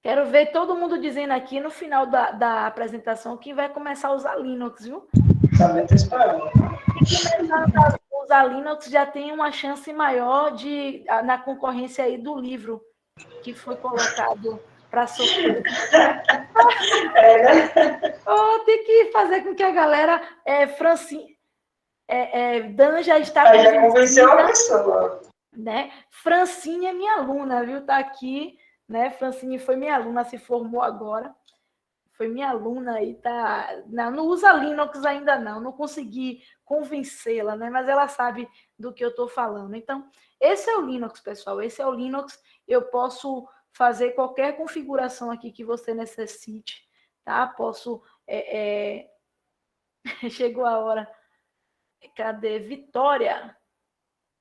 Quero ver todo mundo dizendo aqui no final da apresentação que vai começar a usar Linux, viu? Também estou esperando. E começar a usar Linux já tem uma chance maior na concorrência aí do livro que foi colocado para sofrer. Tem que fazer com que a galera... Dan já está... Já convenceu a pessoa. Né? Francine é minha aluna, viu? Está aqui né? Francine foi minha aluna, se formou agora. Foi minha aluna e tá. Não usa Linux ainda não consegui convencê-la, né? Mas ela sabe do que eu estou falando. Então, esse é o Linux, pessoal. Esse é o Linux. Eu posso fazer qualquer configuração aqui que você necessite, tá? Posso. Chegou a hora. Cadê? Vitória.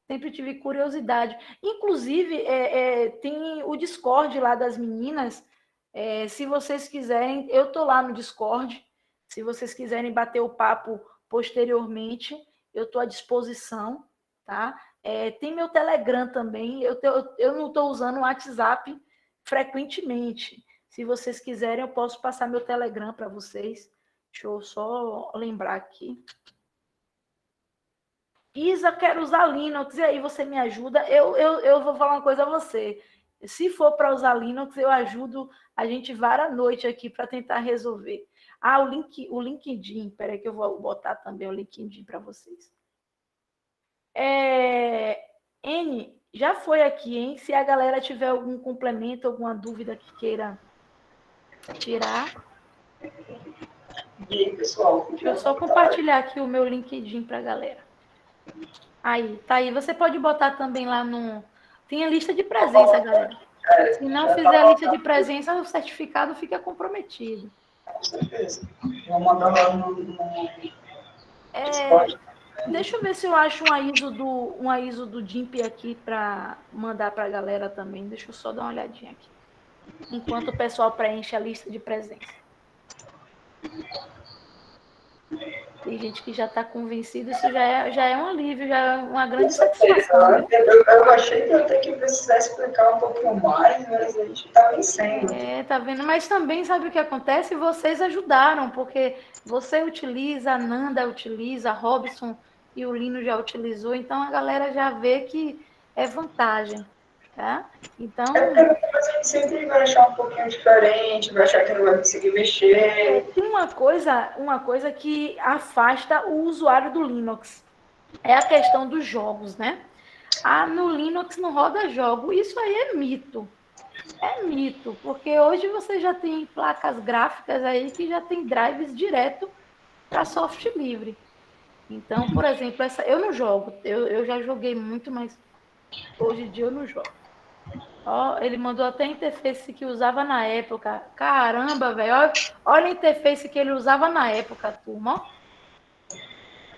Sempre tive curiosidade. Inclusive, tem o Discord lá das meninas. Se vocês quiserem, eu estou lá no Discord. Se vocês quiserem bater o papo posteriormente, eu estou à disposição, tá? Tem meu Telegram também. Eu não estou usando o WhatsApp frequentemente. Se vocês quiserem, eu posso passar meu Telegram para vocês. Deixa eu só lembrar aqui. Isa, quero usar Linux, e aí você me ajuda? Eu vou falar uma coisa a você. Se for para usar Linux, eu ajudo a gente várias noites aqui para tentar resolver. O LinkedIn, peraí que eu vou botar também o LinkedIn para vocês. N, já foi aqui, hein? Se a galera tiver algum complemento, alguma dúvida que queira tirar. E aí, pessoal? Deixa eu só compartilhar aqui o meu LinkedIn para a galera. Aí, tá aí. Você pode botar também lá no... Tem a lista de presença, galera. Se não fizer a lista de presença, o certificado fica comprometido. Com certeza. Vou mandar lá no Discord. Deixa eu ver se eu acho uma ISO do GIMP aqui para mandar para a galera também. Deixa eu só dar uma olhadinha aqui. Enquanto o pessoal preenche a lista de presença. Tem gente que já está convencido, isso já é um alívio, já é uma grande satisfação. Né? Eu achei que eu ia ter que precisar explicar um pouquinho mais, mas a gente está vencendo. Tá vendo? Mas também, sabe o que acontece? Vocês ajudaram, porque você utiliza, a Nanda utiliza, a Robson e o Lino já utilizou, então a galera já vê que é vantagem, tá? Então... a gente sempre vai achar um pouquinho diferente, vai achar que não vai conseguir mexer. Tem uma coisa que afasta o usuário do Linux. É a questão dos jogos, né? No Linux não roda jogo. Isso aí é mito. É mito, porque hoje você já tem placas gráficas aí que já tem drives direto para software livre. Então, por exemplo, eu não jogo. Eu já joguei muito, mas hoje em dia eu não jogo. Ó, ele mandou até a interface que usava na época. Caramba, velho. Olha a interface que ele usava na época, turma. Ó.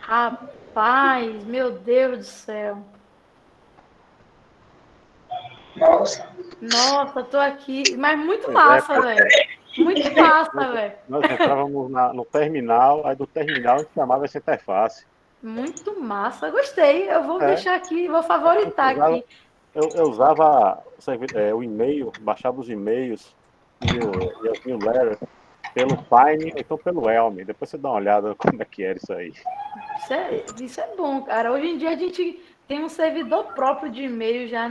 Rapaz, meu Deus do céu. Nossa, tô aqui. Mas muito massa, velho. Muito massa, velho. Nós entrávamos no terminal, aí do terminal a gente chamava essa interface. Muito massa. Gostei. Eu vou deixar aqui, vou favoritar aqui. Eu usava o e-mail, baixava os e-mails e as newsletters pelo Pine, ou então pelo Elm. Depois você dá uma olhada como é que era isso aí. Isso é bom, cara. Hoje em dia a gente tem um servidor próprio de e-mail já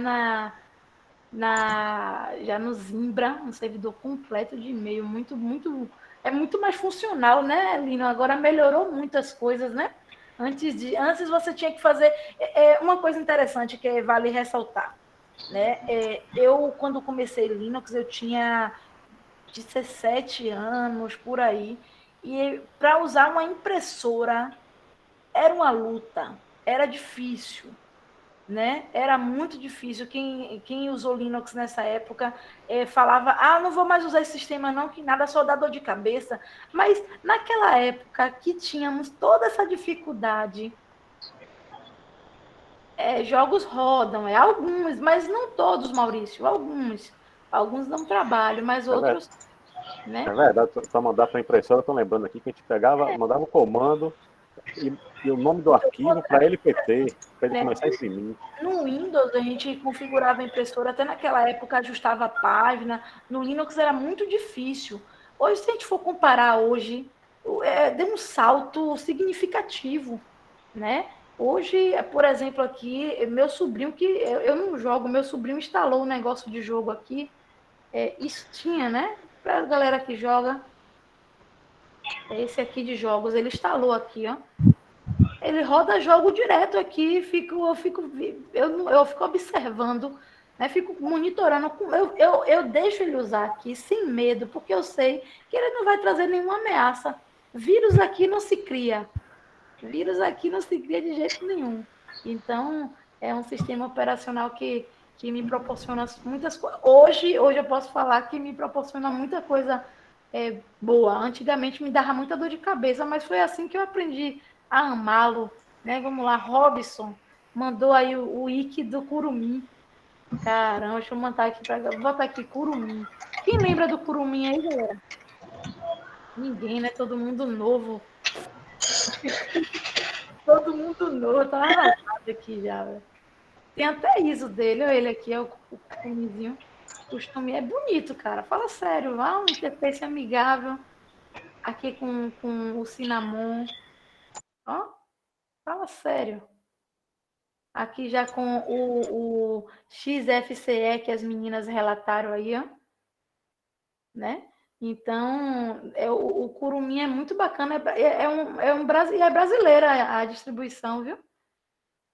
já no Zimbra, um servidor completo de e-mail, é muito mais funcional, né, Lino? Agora melhorou muito as coisas, né? Antes você tinha que fazer uma coisa interessante que vale ressaltar, né? Eu, quando comecei Linux, eu tinha 17 anos, por aí, e para usar uma impressora era uma luta, era difícil, né? Era muito difícil. Quem usou Linux nessa época falava, não vou mais usar esse sistema não, que nada só dá dor de cabeça. Mas naquela época que tínhamos toda essa dificuldade, jogos rodam, alguns, mas não todos, Maurício, alguns dão trabalho, mas outros... Né? É verdade, para mandar para a impressora, estou lembrando aqui que a gente mandava o comando e o nome do arquivo para LPT, para ele começar a imprimir. No Windows, a gente configurava a impressora, até naquela época ajustava a página. No Linux era muito difícil. Hoje, se a gente for comparar hoje, deu um salto significativo, né? Hoje, por exemplo, aqui, meu sobrinho, que eu não jogo, meu sobrinho instalou um negócio de jogo aqui, isso tinha, né? Para a galera que joga, esse aqui de jogos, ele instalou aqui, ó. Ele roda jogo direto aqui, eu fico observando né? Fico monitorando, eu deixo ele usar aqui sem medo, porque eu sei que ele não vai trazer nenhuma ameaça. Vírus aqui não se cria. Vírus aqui não se cria de jeito nenhum. Então, é um sistema operacional que me proporciona muitas coisas. Hoje eu posso falar que me proporciona muita coisa boa. Antigamente me dava muita dor de cabeça, mas foi assim que eu aprendi a amá-lo. Né? Vamos lá, Robson mandou aí o wiki do Curumim. Caramba, deixa eu mandar aqui para botar aqui Curumim. Quem lembra do Curumim aí, galera? Ninguém, né? Todo mundo novo. Todo mundo novo, tá arrasado aqui já, velho. Tem até ISO dele, olha ele aqui, é o costumezinho. Costume é bonito, cara. Fala sério, lá um interface amigável. Aqui com o Cinnamon. Ó, fala sério. Aqui já com o XFCE que as meninas relataram aí, ó. Né? Então, o Curumim é muito bacana. É brasileira a distribuição, viu?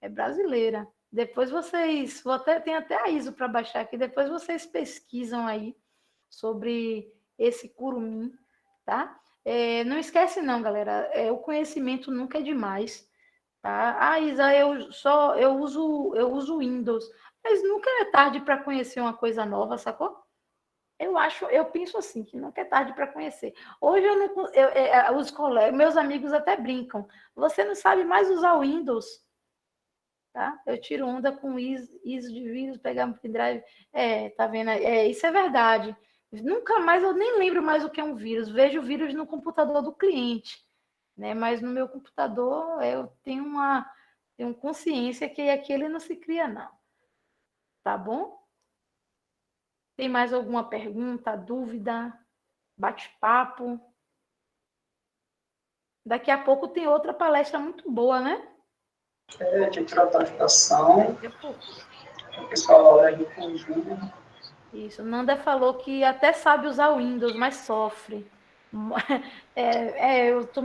É brasileira. Depois vocês, tem até a ISO para baixar aqui, depois vocês pesquisam aí sobre esse Curumim, tá? Não esquece não, galera, o conhecimento nunca é demais, tá? Ah, Isa, eu uso Windows, mas nunca é tarde para conhecer uma coisa nova, sacou? Eu penso assim, que nunca é tarde para conhecer. Hoje os colegas, meus amigos até brincam. Você não sabe mais usar o Windows, tá? Eu tiro onda com ISO de vírus, pegar um pendrive. Tá vendo? Isso é verdade. Nunca mais, eu nem lembro mais o que é um vírus. Vejo o vírus no computador do cliente, né? Mas no meu computador eu tenho consciência que aquele não se cria, não. Tá bom? Tem mais alguma pergunta, dúvida, bate-papo? Daqui a pouco tem outra palestra muito boa, né? De prototipação, Daqui a pouco. o pessoal olha de conjunto. Isso, Nanda falou que até sabe usar o Windows, mas sofre. Eu tô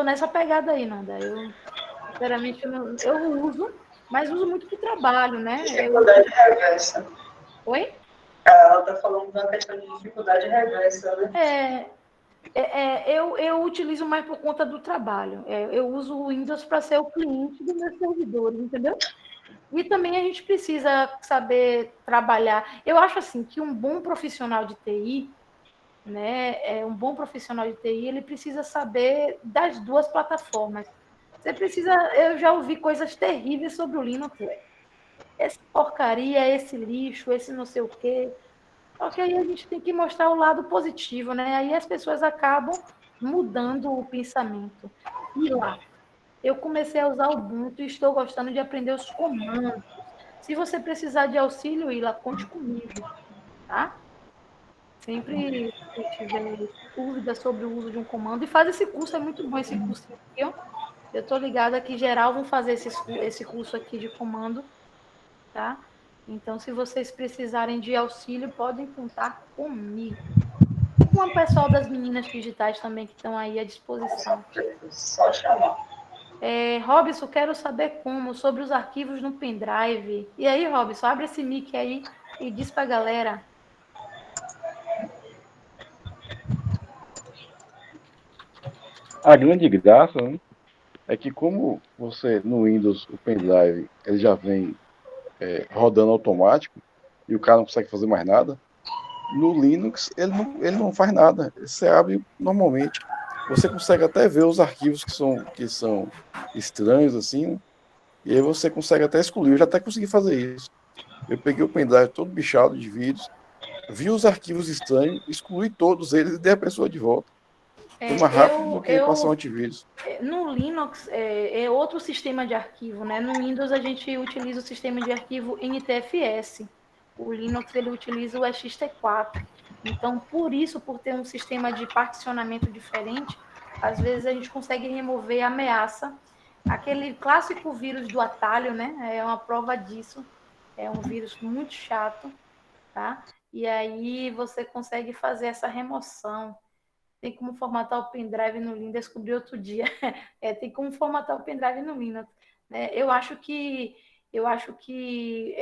nessa pegada aí, Nanda. Eu, sinceramente, eu uso, mas uso muito para o trabalho, né? Dificuldade reversa. Oi? Ela está falando da questão de dificuldade reversa, né? Eu utilizo mais por conta do trabalho. Eu uso o Windows para ser o cliente dos meus servidores, entendeu? E também a gente precisa saber trabalhar. Eu acho assim que um bom profissional de TI, né, um bom profissional de TI, ele precisa saber das duas plataformas. Eu já ouvi coisas terríveis sobre o Linux, velho. Essa porcaria, esse lixo, esse não sei o quê. Só que aí a gente tem que mostrar o lado positivo, né? Aí as pessoas acabam mudando o pensamento. E lá, eu comecei a usar o Ubuntu e estou gostando de aprender os comandos. Se você precisar de auxílio, Ila, conte comigo, tá? Sempre que tiver dúvida sobre o uso de um comando, e faz esse curso, é muito bom esse curso aqui, ó. Eu estou ligada que geral vão fazer esse curso aqui de comando, tá? Então, se vocês precisarem de auxílio, podem contar comigo. E com o pessoal das meninas digitais também que estão aí à disposição. Só chamar. Robson, quero saber sobre os arquivos no pendrive. E aí, Robson, abre esse mic aí e diz para a galera. A grande graça, né, é que como você no Windows, o pendrive, ele já vem rodando automático e o cara não consegue fazer mais nada, no Linux ele não faz nada. Você abre normalmente. Você consegue até ver os arquivos que são estranhos, assim, né? E aí você consegue até excluir. Eu já até consegui fazer isso. Eu peguei o pendrive todo bichado de vírus, vi os arquivos estranhos, excluí todos eles e dei a pessoa de volta. Foi mais rápido do que passar um antivírus. No Linux é outro sistema de arquivo, né? No Windows a gente utiliza o sistema de arquivo NTFS. O Linux ele utiliza o ext4. Então, por ter um sistema de particionamento diferente, às vezes a gente consegue remover a ameaça. Aquele clássico vírus do atalho, né? É uma prova disso. É um vírus muito chato, tá? E aí você consegue fazer essa remoção. Tem como formatar o pendrive no Linux, descobri outro dia. Tem como formatar o pendrive no Linux. Eu acho que Eu acho que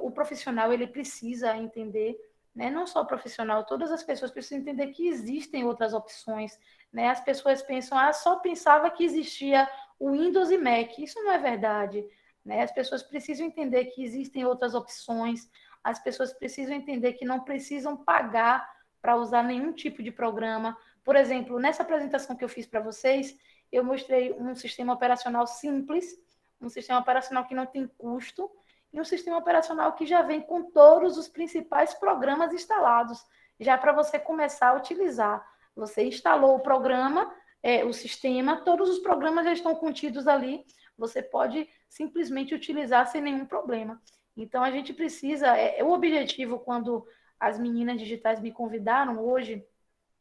o profissional ele precisa entender, né? Não só o profissional, todas as pessoas precisam entender que existem outras opções, né? As pessoas pensam, só pensava que existia o Windows e Mac. Isso não é verdade, né? As pessoas precisam entender que existem outras opções, as pessoas precisam entender que não precisam pagar para usar nenhum tipo de programa. Por exemplo, nessa apresentação que eu fiz para vocês, eu mostrei um sistema operacional simples, um sistema operacional que não tem custo, e um sistema operacional que já vem com todos os principais programas instalados, já para você começar a utilizar. Você instalou o programa, o sistema, todos os programas já estão contidos ali, você pode simplesmente utilizar sem nenhum problema. Então, a gente precisa... o objetivo, quando as meninas digitais me convidaram hoje,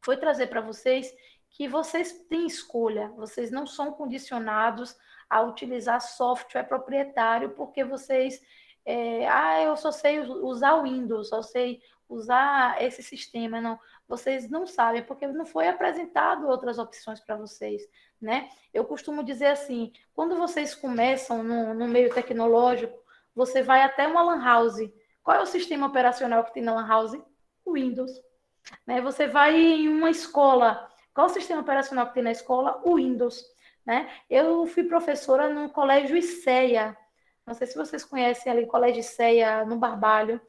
foi trazer para vocês que vocês têm escolha, vocês não são condicionados a utilizar software proprietário, porque vocês... eu só sei usar o Windows, só sei usar esse sistema. Não, vocês não sabem, porque não foi apresentado outras opções para vocês, né? Eu costumo dizer assim, quando vocês começam no meio tecnológico, você vai até uma LAN house. Qual é o sistema operacional que tem na LAN house? O Windows. Né? Você vai em uma escola, qual o sistema operacional que tem na escola? O Windows. Né? Eu fui professora no colégio ICEA, não sei se vocês conhecem ali o colégio ICEA no Barbalho,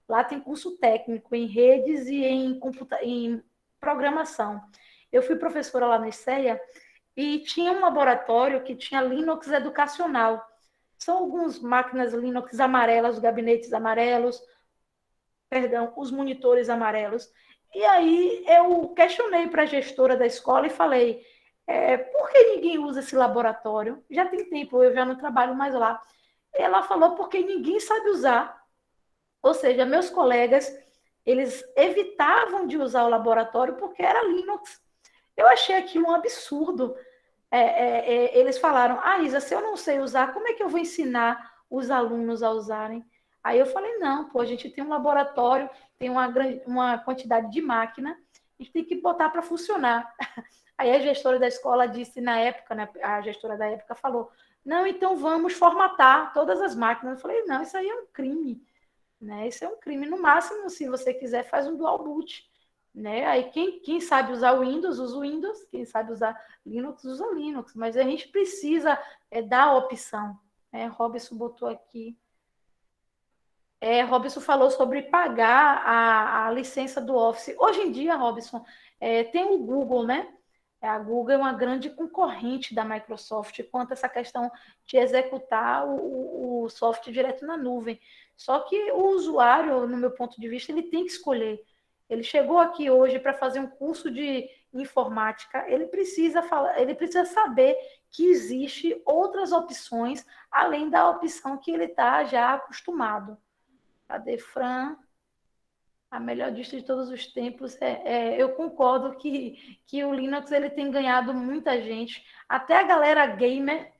lá tem curso técnico em redes e em programação. Eu fui professora lá no ICEA e tinha um laboratório que tinha Linux educacional. São algumas máquinas Linux amarelas, os gabinetes amarelos, perdão, os monitores amarelos. E aí eu questionei para a gestora da escola e falei, por que ninguém usa esse laboratório? Já tem tempo, eu já não trabalho mais lá. Ela falou, porque ninguém sabe usar. Ou seja, meus colegas, eles evitavam de usar o laboratório porque era Linux. Eu achei aquilo um absurdo. Eles falaram, Isa, se eu não sei usar, como é que eu vou ensinar os alunos a usarem? Aí eu falei, não, a gente tem um laboratório, tem uma quantidade de máquina, a gente tem que botar para funcionar. Aí a gestora da escola disse na época, né, a gestora da época falou, não, então vamos formatar todas as máquinas. Eu falei, não, isso aí é um crime, né? Isso é um crime. No máximo, se você quiser, faz um dual boot, né? Aí quem sabe usar o Windows, usa o Windows, quem sabe usar Linux, usa o Linux, mas a gente precisa dar a opção, né? Robson botou aqui. Robson falou sobre pagar a licença do Office. Hoje em dia, Robson, tem o Google, né? A Google é uma grande concorrente da Microsoft quanto a essa questão de executar o software direto na nuvem. Só que o usuário, no meu ponto de vista, ele tem que escolher. Ele chegou aqui hoje para fazer um curso de informática, ele precisa saber que existe outras opções além da opção que ele está já acostumado. Cadê Fran? A melhor distro de todos os tempos. Eu concordo que o Linux ele tem ganhado muita gente, até a galera gamer,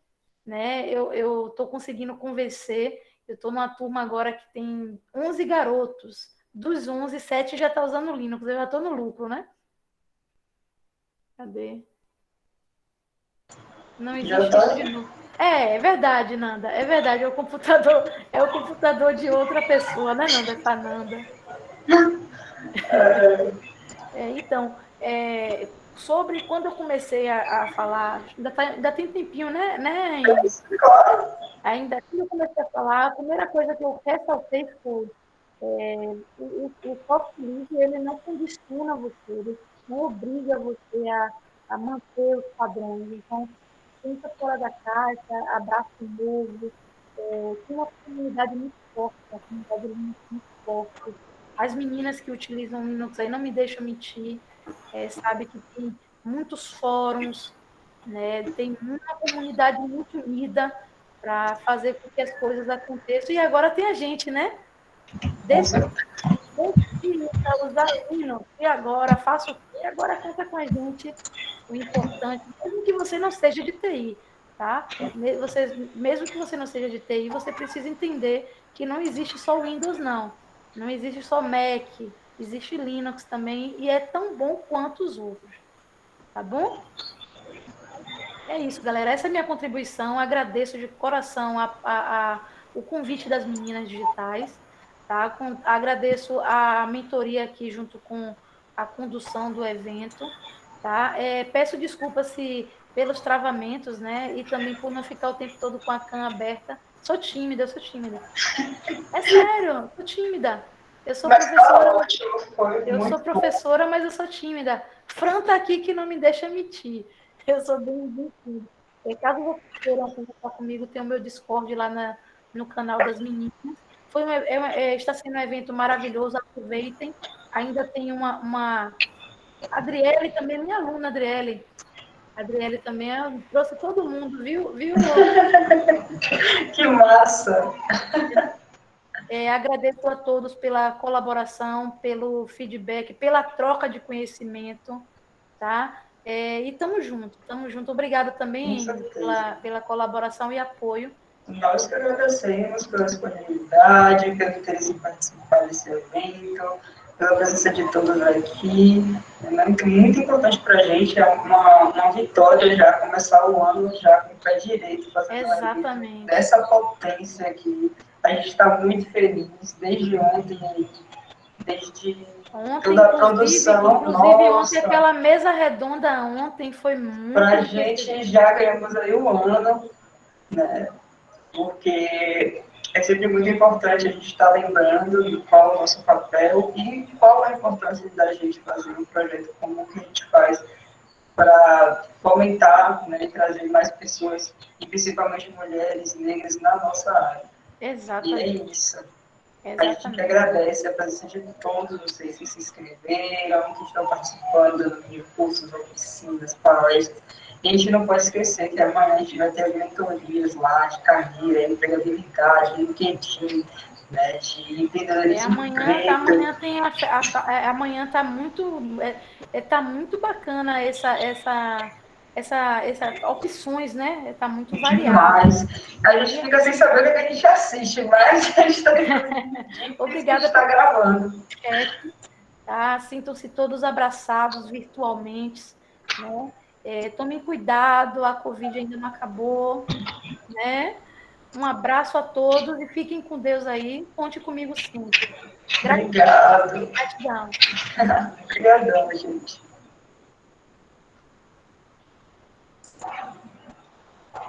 né? Eu estou conseguindo convencer. Eu estou numa turma agora que tem 11 garotos. Dos 11, 7 já está usando Linux. Eu já estou no lucro, né? Cadê? Não existe Já tá. de novo. É verdade, Nanda. É verdade. É o computador de outra pessoa, né, Nanda? Essa Nanda. Então, sobre quando eu comecei a falar, ainda tem tempinho, né? Claro. Ainda quando eu comecei a falar, a primeira coisa que eu ressaltei foi o software, ele não condiciona você, ele não obriga você a manter os padrões. Então, pensa fora da caixa, abraça o novo. Tem uma comunidade muito forte, uma comunidade muito forte. As meninas que utilizam o Linux aí não me deixam mentir, sabe que tem muitos fóruns, né? Tem uma comunidade muito unida para fazer com que as coisas aconteçam. E agora tem a gente, né? Decidi usar Linux, e agora faço o quê? Agora conta com a gente. O importante, mesmo que você não seja de TI, tá? Mesmo que você não seja de TI, você precisa entender que não existe só Windows, não. Não existe só Mac, existe Linux também, e é tão bom quanto os outros. Tá bom? É isso, galera. Essa é a minha contribuição. Agradeço de coração o convite das meninas digitais, tá? Agradeço a mentoria aqui junto com a condução do evento, tá? Peço desculpas pelos travamentos, né? E também por não ficar o tempo todo com a cam aberta. Sou tímida, eu sou tímida. É sério, sou tímida. Eu sou Mas professora. tá ótimo, foi Eu muito sou professora, mas eu sou tímida. Fran tá aqui que não me deixa mentir. Eu sou bem tímida. Caso vocês queiram conversar comigo, tem o meu Discord lá no canal das meninas. Está sendo um evento maravilhoso, aproveitem. Ainda tem uma Adriele também, minha aluna, Adriele. Adriele também trouxe todo mundo, viu? bom. Que massa! Agradeço a todos pela colaboração, pelo feedback, pela troca de conhecimento, tá? E estamos juntos, estamos juntos. Obrigada Com também certeza. pela colaboração e apoio. Nós que agradecemos pela disponibilidade, pelo interesse em participar desse evento, pela presença de todos aqui. É muito importante para a gente, é uma vitória já começar o ano já com o pé direito, fazendo um evento Exatamente. dessa potência aqui. A gente está muito feliz desde ontem, desde toda a produção. Inclusive Nossa, ontem aquela mesa redonda ontem foi muito para a gente já ganhamos aí um ano, né? Porque é sempre muito importante a gente estar lembrando de qual é o nosso papel e qual é a importância da gente fazer um projeto como o que a gente faz para fomentar, né, e trazer mais pessoas, e principalmente mulheres negras na nossa área. Exatamente. E é isso. Exatamente. A gente que agradece a presença de todos vocês que se inscreveram, que estão participando de cursos, oficinas, palestras. E a gente não pode esquecer que amanhã a gente vai ter mentorias lá de carreira, empregabilidade, LinkedIn, né, de empreendedorismo preto. Amanhã tá muito bacana essa opções, né? Tá muito variado. Demais. A gente fica sem saber o que a gente assiste, mas a gente está Obrigada está gravando. Tá? Sintam-se todos abraçados virtualmente, né? Tomem cuidado, a Covid ainda não acabou, né? Um abraço a todos e fiquem com Deus aí. Conte comigo sempre. Obrigado. Gratidão. Obrigadão, gente.